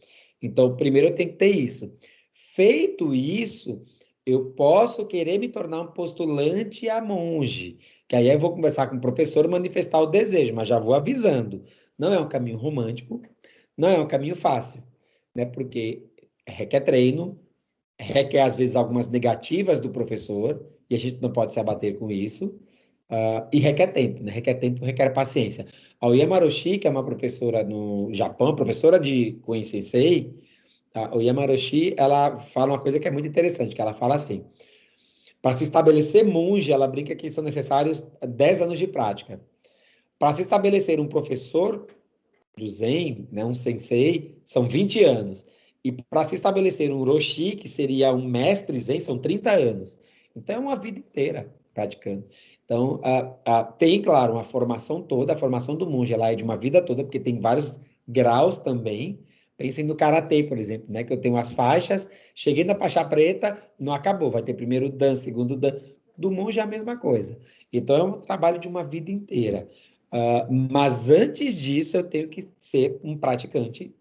Então, primeiro eu tenho que ter isso. Feito isso, eu posso querer me tornar um postulante a monge, que aí eu vou conversar com o professor e manifestar o desejo, mas já vou avisando. Não é um caminho romântico, não é um caminho fácil, né? Porque requer treino, requer às vezes algumas negativas do professor, e a gente não pode se abater com isso. E requer tempo, né? Requer tempo, requer paciência. A Oyama Roshi, que é uma professora no Japão, professora de Koen Sensei, a Oyama Roshi, ela fala uma coisa que é muito interessante, que ela fala assim, para se estabelecer monge, ela brinca que são necessários 10 anos de prática. Para se estabelecer um professor do Zen, né, um sensei, são 20 anos. E para se estabelecer um Roshi, que seria um mestre Zen, são 30 anos. Então, é uma vida inteira praticando. Então, tem, claro, uma formação toda, a formação do monge ela é de uma vida toda, porque tem vários graus também. Pensem no karatê, por exemplo, né? Que eu tenho as faixas, cheguei na faixa preta, não acabou, vai ter primeiro dan, segundo dan. Do monge é a mesma coisa. Então, é um trabalho de uma vida inteira. Mas antes disso, eu tenho que ser um praticante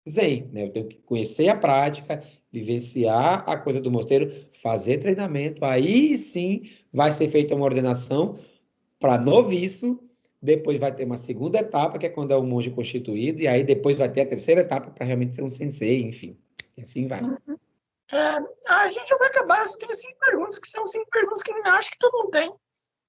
Zen, né? Eu tenho que conhecer a prática, vivenciar a coisa do mosteiro, fazer treinamento, aí sim vai ser feita uma ordenação para noviço, depois vai ter uma segunda etapa, que é quando é o monge constituído, e aí depois vai ter a terceira etapa para realmente ser um sensei, enfim. E assim vai. É, a gente já vai acabar, eu só tenho 5 perguntas, que são 5 perguntas que eu acho que todo mundo tem.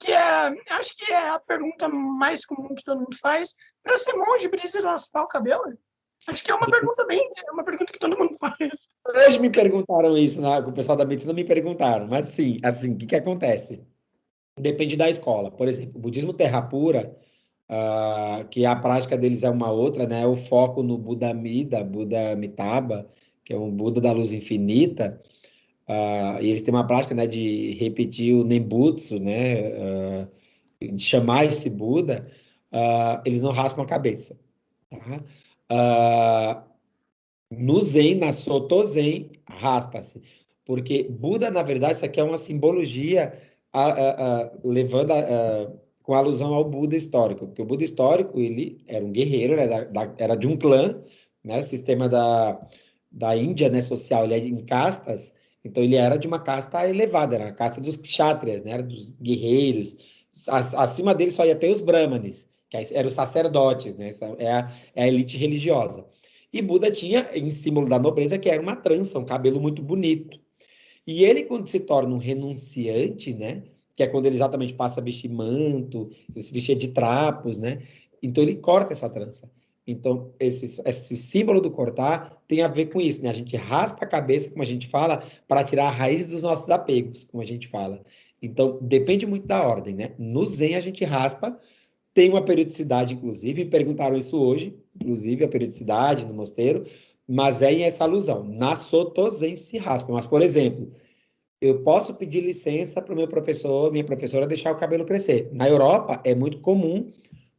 Que é, acho que é a pergunta mais comum que todo mundo faz. Para ser monge, precisa raspar o cabelo? Acho que é uma pergunta que todo mundo faz. Hoje me perguntaram isso, né? O pessoal da medicina me perguntaram, mas sim, assim, o que que acontece? Depende da escola. Por exemplo, o budismo Terra Pura, que a prática deles é uma outra, né? O foco no Buda Amida, Buda Amitabha, que é um Buda da luz infinita, e eles têm uma prática, né, de repetir o Nembutsu, né, de chamar esse Buda, eles não raspam a cabeça, tá? Ah, no Zen, na Soto Zen, raspa-se. Porque Buda, na verdade, isso aqui é uma simbologia levando com alusão ao Buda histórico. Porque o Buda histórico, ele era um guerreiro, era de um clã, né? O sistema da Índia, né, social, ele é em castas, então ele era de uma casta elevada, era a casta dos kshatriyas, né? Era dos guerreiros. Acima dele só ia ter os brahmanes, que eram os sacerdotes, né? Essa é a elite religiosa. E Buda tinha em símbolo da nobreza que era uma trança, um cabelo muito bonito. E ele, quando se torna um renunciante, né? Que é quando ele exatamente passa a vestir manto, ele se vestia de trapos, né? Então ele corta essa trança. Então, esse símbolo do cortar tem a ver com isso, né? A gente raspa a cabeça, como a gente fala, para tirar a raiz dos nossos apegos, como a gente fala. Então, depende muito da ordem, né? No Zen, a gente raspa, tem uma periodicidade, inclusive, me perguntaram isso hoje, inclusive a periodicidade no mosteiro, mas é em essa alusão. Na Soto Zen se raspa. Mas, por exemplo, eu posso pedir licença para o meu professor, minha professora, deixar o cabelo crescer. Na Europa, é muito comum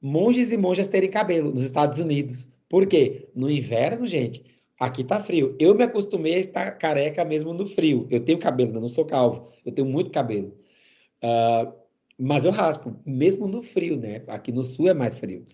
monges e monjas terem cabelo, nos Estados Unidos. Por quê? No inverno, gente, aqui tá frio. Eu me acostumei a estar careca mesmo no frio. Eu tenho cabelo, eu não sou calvo, eu tenho muito cabelo. Mas eu raspo, mesmo no frio, né? Aqui no sul é mais frio.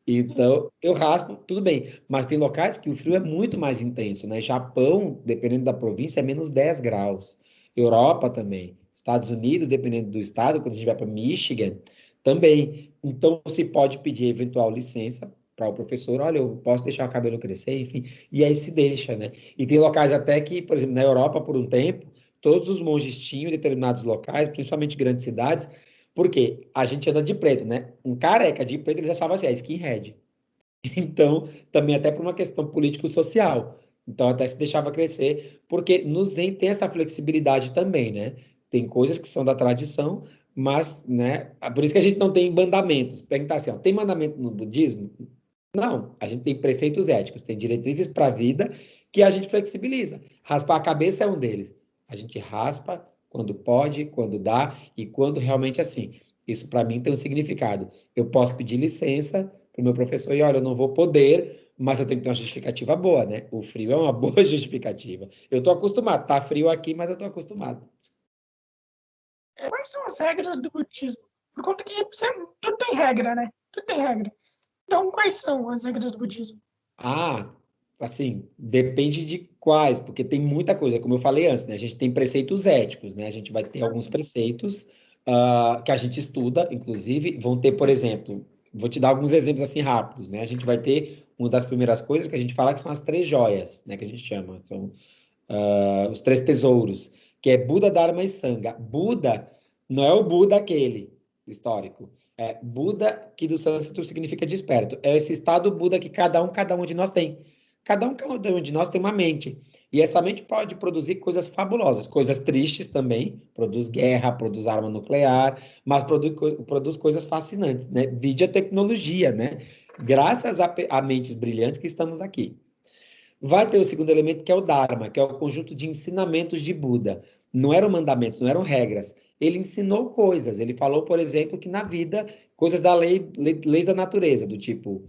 Então, eu raspo, tudo bem. Mas tem locais que o frio é muito mais intenso, né? Japão, dependendo da província, é menos 10 graus. Europa também. Estados Unidos, dependendo do estado, quando a gente vai para Michigan, também. Então, se pode pedir eventual licença para o professor, olha, eu posso deixar o cabelo crescer, enfim. E aí se deixa, né? E tem locais até que, por exemplo, na Europa, por um tempo, todos os monges tinham determinados locais, principalmente grandes cidades, porque a gente anda de preto, né? Um careca de preto, eles achavam assim, é skinhead. Então, também até por uma questão político-social. Então, até se deixava crescer, porque no Zen tem essa flexibilidade também, né? Tem coisas que são da tradição, mas, né? Por isso que a gente não tem mandamentos. Perguntar assim, ó, tem mandamento no budismo? Não, a gente tem preceitos éticos, tem diretrizes para a vida que a gente flexibiliza. Raspar a cabeça é um deles. A gente raspa quando pode, quando dá e quando realmente assim. Isso para mim tem um significado. Eu posso pedir licença para o meu professor e olha, eu não vou poder, mas eu tenho que ter uma justificativa boa, né? O frio é uma boa justificativa. Eu estou acostumado, tá frio aqui, mas eu estou acostumado. Quais são as regras do budismo? Por conta que tudo tem regra, né? Tudo tem regra. Então, quais são as regras do budismo? Ah, assim, depende de quais, porque tem muita coisa, como eu falei antes, né? A gente tem preceitos éticos, né? A gente vai ter alguns preceitos que a gente estuda, inclusive, vão ter, por exemplo, vou te dar alguns exemplos assim rápidos, né? A gente vai ter uma das primeiras coisas que a gente fala que são as três joias, né? Que a gente chama, são os três tesouros, que é Buda, Dharma e Sangha. Buda não é o Buda aquele histórico. É Buda, que do sânscrito significa desperto. É esse estado Buda que cada um de nós tem. Cada um de nós tem uma mente. E essa mente pode produzir coisas fabulosas, coisas tristes também, produz guerra, produz arma nuclear, mas produz coisas fascinantes, né? Vide a tecnologia, né? Graças a mentes brilhantes que estamos aqui. Vai ter o segundo elemento, que é o Dharma, que é o conjunto de ensinamentos de Buda. Não eram mandamentos, não eram regras. Ele ensinou coisas. Ele falou, por exemplo, que na vida, coisas da leis da natureza, do tipo,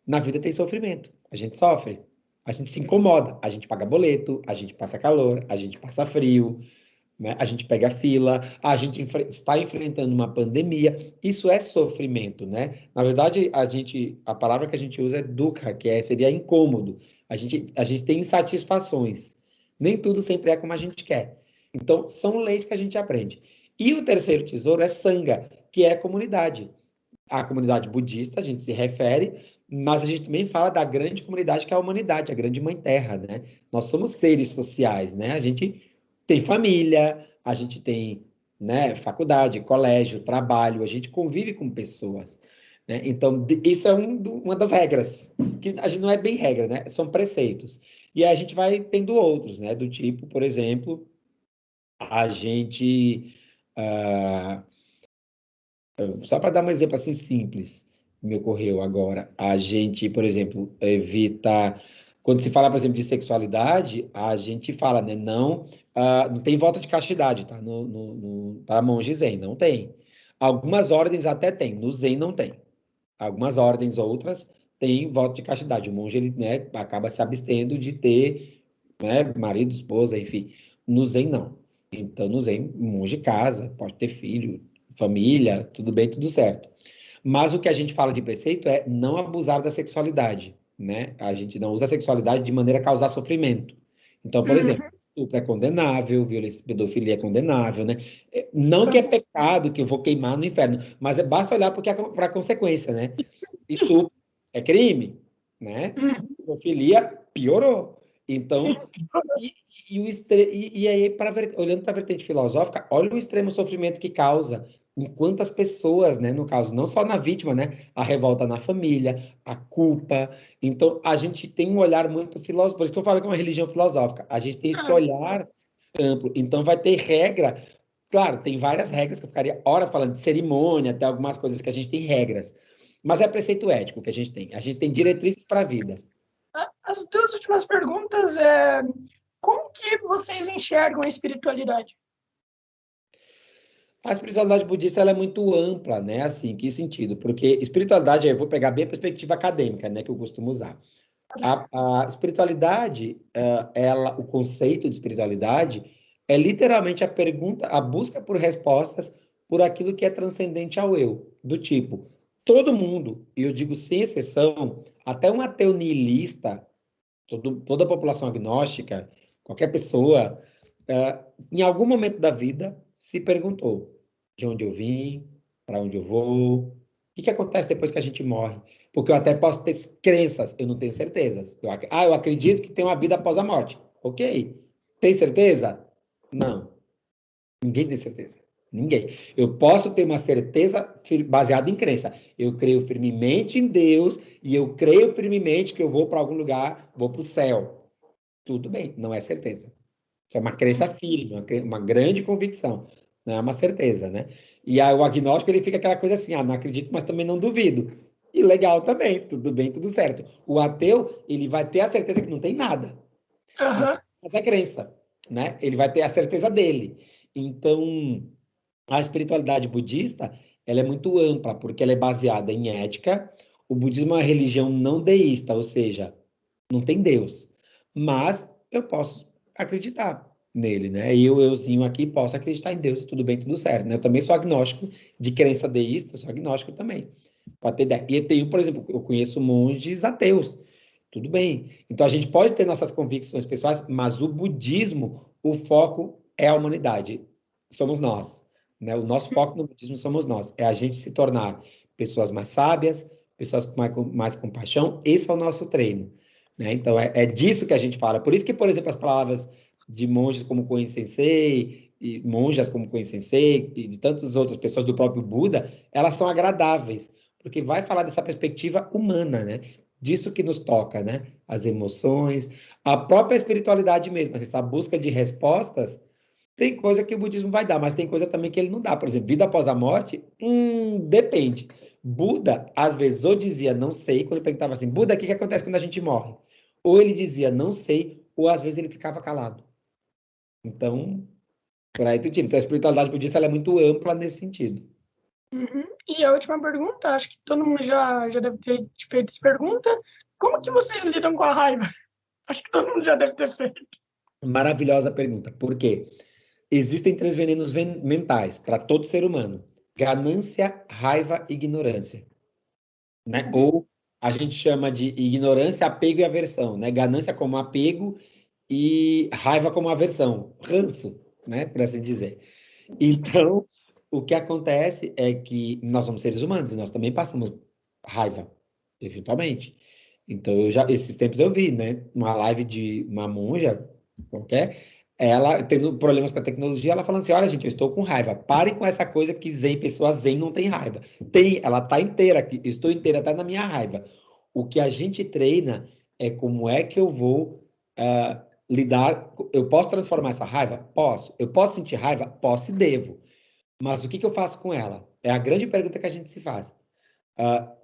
na vida tem sofrimento. A gente sofre, a gente se incomoda, a gente paga boleto, a gente passa calor, a gente passa frio, né? A gente pega fila, a gente está enfrentando uma pandemia. Isso é sofrimento, né? Na verdade, a palavra que a gente usa é dukkha, seria incômodo. A gente tem insatisfações. Nem tudo sempre é como a gente quer. Então, são leis que a gente aprende. E o terceiro tesouro é sangha, que é a comunidade. A comunidade budista, a gente se refere, mas a gente também fala da grande comunidade que é a humanidade, a grande mãe terra, né? Nós somos seres sociais, né? A gente tem família, a gente tem, né, faculdade, colégio, trabalho, a gente convive com pessoas, né? Então, isso é uma das regras, que a gente não é bem regra, né? São preceitos. E aí a gente vai tendo outros, né? Do tipo, por exemplo, a gente. ah, Só para dar um exemplo assim simples, que me ocorreu agora. A gente, por exemplo, evita. Quando se fala, por exemplo, de sexualidade, a gente fala, né? Não, não tem voto de castidade, tá? Para monge Zen, não tem. Algumas ordens até tem, no Zen não tem. Algumas ordens, outras, têm voto de castidade. O monge, ele, né, acaba se abstendo de ter, né, marido, esposa, enfim. No Zen, não. Então, no Zen, o monge casa, pode ter filho, família, tudo bem, tudo certo. Mas o que a gente fala de preceito é não abusar da sexualidade, né? A gente não usa a sexualidade de maneira a causar sofrimento. Então, por exemplo, Uhum. estupro é condenável, violência, pedofilia é condenável, né? Não que é pecado, que eu vou queimar no inferno, mas basta olhar para a consequência, né? Estupro é crime, né? Uhum. Pedofilia piorou. Então, e, e aí, olhando para a vertente filosófica, olha o extremo sofrimento que causa em quantas pessoas, né, no caso, não só na vítima, né, a revolta na família, a culpa. Então, a gente tem um olhar muito filosófico, por isso que eu falo que é uma religião filosófica. A gente tem esse Ah, olhar amplo. Então, vai ter regra. Claro, tem várias regras que eu ficaria horas falando de cerimônia, até algumas coisas que a gente tem regras. Mas é preceito ético que a gente tem. A gente tem diretrizes para a vida. as duas últimas perguntas é como que vocês enxergam a espiritualidade? A espiritualidade budista ela é muito ampla, né? Assim, que sentido? Porque espiritualidade, eu vou pegar bem a perspectiva acadêmica, né? Que eu costumo usar. A espiritualidade, o conceito de espiritualidade é literalmente a pergunta, a busca por respostas por aquilo que é transcendente ao eu, do tipo, todo mundo, e eu digo sem exceção, até um ateu nihilista, toda a população agnóstica, qualquer pessoa, em algum momento da vida, se perguntou de onde eu vim, para onde eu vou, o que acontece depois que a gente morre. Porque eu até posso ter crenças, eu não tenho certezas. Eu acredito que tem uma vida após a morte. Ok. Tem certeza? Não. Ninguém tem certeza. Ninguém. Eu posso ter uma certeza baseada em crença. Eu creio firmemente em Deus e eu creio firmemente que eu vou para algum lugar, vou para o céu. Tudo bem, não é certeza. Isso é uma crença firme, uma grande convicção. Não é uma certeza, né? E aí o agnóstico, ele fica aquela coisa assim, não acredito, mas também não duvido. E legal também, tudo bem, tudo certo. O ateu, ele vai ter a certeza que não tem nada. Aham. Mas é crença, né? Ele vai ter a certeza dele. Então, a espiritualidade budista, ela é muito ampla, porque ela é baseada em ética. O budismo é uma religião não deísta, ou seja, não tem Deus. Mas eu posso acreditar nele, né? E euzinho aqui, posso acreditar em Deus, tudo bem, tudo certo, né? Eu também sou agnóstico, de crença deísta, sou agnóstico também. Pode ter ideia. E eu tenho, por exemplo, eu conheço monges ateus, tudo bem. Então a gente pode ter nossas convicções pessoais, mas o budismo, o foco é a humanidade. Somos nós, né? O nosso foco no budismo somos nós. É a gente se tornar pessoas mais sábias, pessoas com mais compaixão. Esse é o nosso treino, né? Então é disso que a gente fala. Por isso que, por exemplo, as palavras de monges como Koen Sensei, e monjas como Koen Sensei, e de tantas outras pessoas do próprio Buda, elas são agradáveis, porque vai falar dessa perspectiva humana, né? Disso que nos toca, né? As emoções, a própria espiritualidade mesmo, essa busca de respostas. Tem coisa que o budismo vai dar, mas tem coisa também que ele não dá. Por exemplo, vida após a morte, depende. Buda, às vezes, ou dizia não sei, quando eu perguntava assim, Buda, o que acontece quando a gente morre? Ou ele dizia não sei, ou às vezes ele ficava calado. Então, por aí tu tira. Então, a espiritualidade budista ela é muito ampla nesse sentido. Uhum. E a última pergunta, acho que todo mundo já deve ter te feito essa pergunta. Como que vocês lidam com a raiva? Acho que todo mundo já deve ter feito. Maravilhosa pergunta. Por quê? Existem três venenos mentais para todo ser humano: ganância, raiva e ignorância, né? Ou a gente chama de ignorância, apego e aversão, né? Ganância como apego e raiva como aversão, ranço, né? Por assim dizer. Então, o que acontece é que nós somos seres humanos e nós também passamos raiva, eventualmente. Então, esses tempos eu vi, né? Uma live de uma monja qualquer, ela tendo problemas com a tecnologia, ela falando assim: olha, gente, eu estou com raiva. Parem com essa coisa que zen, pessoa zen não tem raiva. Tem, ela tá inteira aqui, eu estou inteira até na minha raiva. O que a gente treina é como é que eu vou lidar. Eu posso transformar essa raiva? Posso. Eu posso sentir raiva? Posso e devo. Mas o que eu faço com ela? É a grande pergunta que a gente se faz.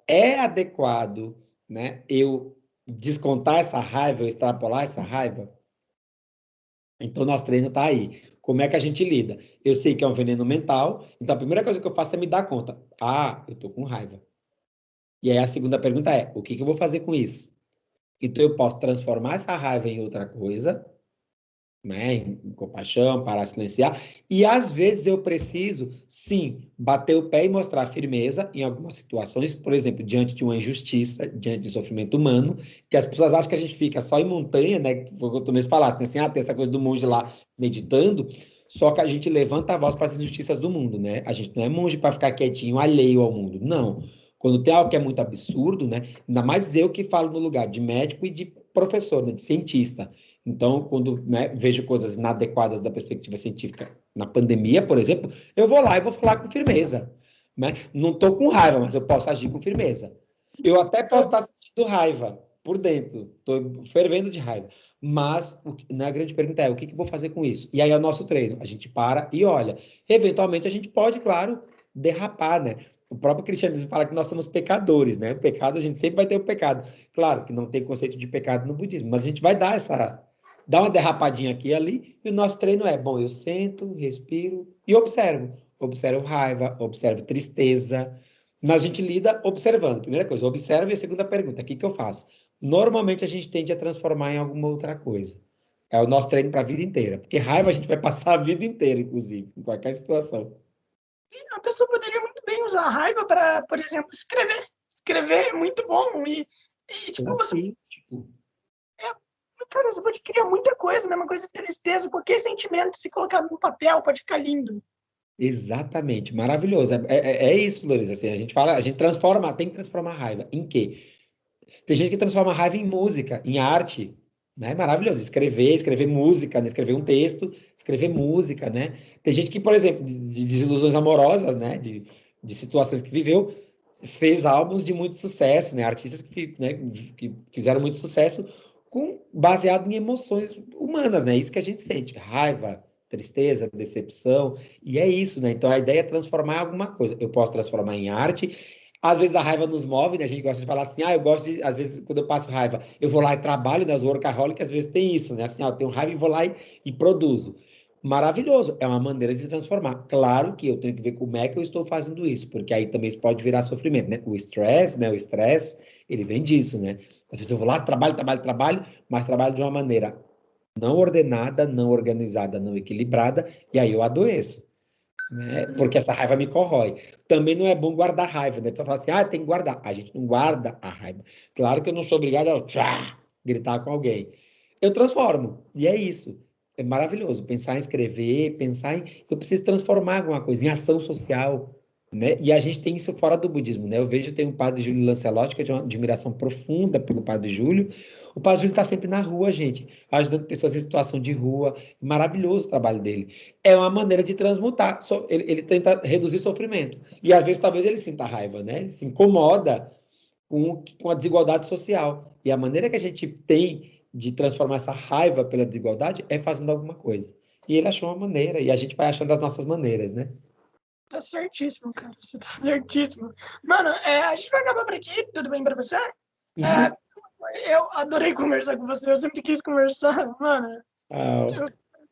É adequado, né, eu descontar essa raiva, eu extrapolar essa raiva? Então, nosso treino está aí. Como é que a gente lida? Eu sei que é um veneno mental, então a primeira coisa que eu faço é me dar conta. Eu estou com raiva. E aí a segunda pergunta é: o que eu vou fazer com isso? Então, eu posso transformar essa raiva em outra coisa, né, em compaixão, parar de silenciar. E às vezes eu preciso, sim, bater o pé e mostrar firmeza em algumas situações, por exemplo, diante de uma injustiça, diante de sofrimento humano, que as pessoas acham que a gente fica só em montanha, né? Como tu mesmo falaste, né? Assim, tem essa coisa do monge lá meditando, só que a gente levanta a voz para as injustiças do mundo, né? A gente não é monge para ficar quietinho, alheio ao mundo, não. Quando tem algo que é muito absurdo, né? Ainda mais eu que falo no lugar de médico e de professor, né? De cientista. Então, quando, né, vejo coisas inadequadas da perspectiva científica na pandemia, por exemplo, eu vou lá e vou falar com firmeza. Né? Não estou com raiva, mas eu posso agir com firmeza. Eu até posso estar sentindo raiva por dentro, estou fervendo de raiva. Mas a grande pergunta é: o que eu vou fazer com isso? E aí é o nosso treino. A gente para e olha. Eventualmente, a gente pode, claro, derrapar, né? O próprio cristianismo fala que nós somos pecadores, né? O pecado, a gente sempre vai ter o pecado. Claro que não tem conceito de pecado no budismo, mas a gente vai dar dá uma derrapadinha aqui e ali, e o nosso treino é: bom, eu sento, respiro e observo. Observo raiva, observo tristeza. Mas a gente lida observando. Primeira coisa, observa, e a segunda pergunta: o que eu faço? Normalmente a gente tende a transformar em alguma outra coisa. É o nosso treino para a vida inteira. Porque raiva a gente vai passar a vida inteira, inclusive, em qualquer situação. pessoa poderia muito bem usar a raiva para, por exemplo, escrever. Escrever é muito bom e tipo, Tipo, cara, você pode criar muita coisa, mesma coisa de tristeza, qualquer sentimento, se colocar no papel, pode ficar lindo. exatamente, maravilhoso. É isso, Lourenço. Assim, a gente fala, a gente transforma, tem que transformar a raiva. Em quê? Tem gente que transforma a raiva em música, em arte, né? Maravilhoso. Escrever música, né? Escrever um texto, escrever música, né? Tem gente que, por exemplo, de desilusões amorosas, né? De situações que viveu, fez álbuns de muito sucesso, né? Artistas que fizeram muito sucesso baseado em emoções humanas, né? Isso que a gente sente, raiva, tristeza, decepção, e é isso, né? Então a ideia é transformar em alguma coisa. Eu posso transformar em arte. Às vezes a raiva nos move, né? A gente gosta de falar assim, eu gosto de, às vezes, quando eu passo raiva, eu vou lá e trabalho, né? Os workaholics, às vezes tem isso, né? Assim, eu tenho raiva e vou lá e produzo. Maravilhoso, é uma maneira de transformar. Claro que eu tenho que ver como é que eu estou fazendo isso, porque aí também isso pode virar sofrimento, né? O estresse, né? O estresse, ele vem disso, né? Às vezes eu vou lá, trabalho, mas trabalho de uma maneira não ordenada, não organizada, não equilibrada, e aí eu adoeço, né? Porque essa raiva me corrói. Também não é bom guardar raiva, né? Para falar assim, tem que guardar. A gente não guarda a raiva. Claro que eu não sou obrigado a gritar com alguém. Eu transformo, e é isso. É maravilhoso pensar em escrever, pensar em. Eu preciso transformar alguma coisa em ação social, né? E a gente tem isso fora do budismo, né? Eu vejo, tem um padre Júlio Lancelotti, que eu tenho uma admiração profunda pelo padre Júlio. O padre Júlio está sempre na rua, gente, ajudando pessoas em situação de rua. Maravilhoso o trabalho dele. É uma maneira de transmutar. Ele tenta reduzir sofrimento. E às vezes, talvez ele sinta raiva, né? Ele se incomoda com a desigualdade social. E a maneira que a gente tem de transformar essa raiva pela desigualdade é fazendo alguma coisa. E ele achou uma maneira, e a gente vai achando as nossas maneiras, né? Tá certíssimo, cara. Você tá certíssimo. Mano, a gente vai acabar por aqui. Tudo bem pra você? É, Uhum. eu adorei conversar com você. Eu sempre quis conversar. Mano, Ah,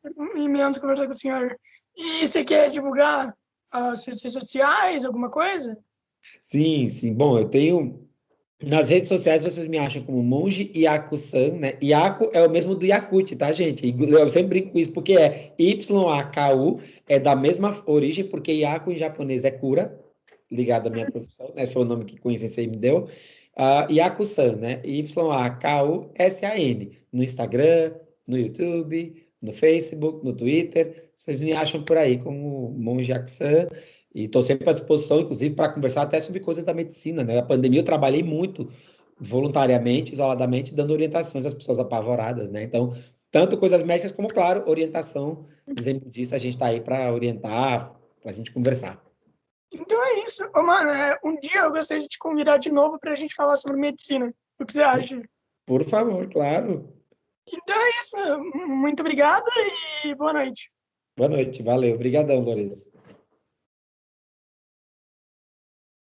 eu imenso conversar com o senhor. E você quer divulgar as suas redes sociais, alguma coisa? sim, sim. Bom, eu tenho. Nas redes sociais vocês me acham como Monge Yaku-san, né? Yaku é o mesmo do Yakut, tá, gente? Eu sempre brinco com isso porque é YAKU, é da mesma origem, porque Yaku em japonês é cura, ligado à minha profissão, né? Foi o nome que o Sensei me deu. Yaku-san, né? YAKUSAN. No Instagram, no YouTube, no Facebook, no Twitter. Vocês me acham por aí como Monge Yaku-san. E estou sempre à disposição, inclusive, para conversar até sobre coisas da medicina, né? A pandemia eu trabalhei muito voluntariamente, isoladamente, dando orientações às pessoas apavoradas, né? Então, tanto coisas médicas como, claro, orientação. Exemplo disso, a gente está aí para orientar, para a gente conversar. Então é isso. Ô, mano, um dia eu gostaria de te convidar de novo pra gente falar sobre medicina. O que você acha? Por favor, claro. Então é isso. Muito obrigado e boa noite. Boa noite, valeu. Obrigadão, Lourenço.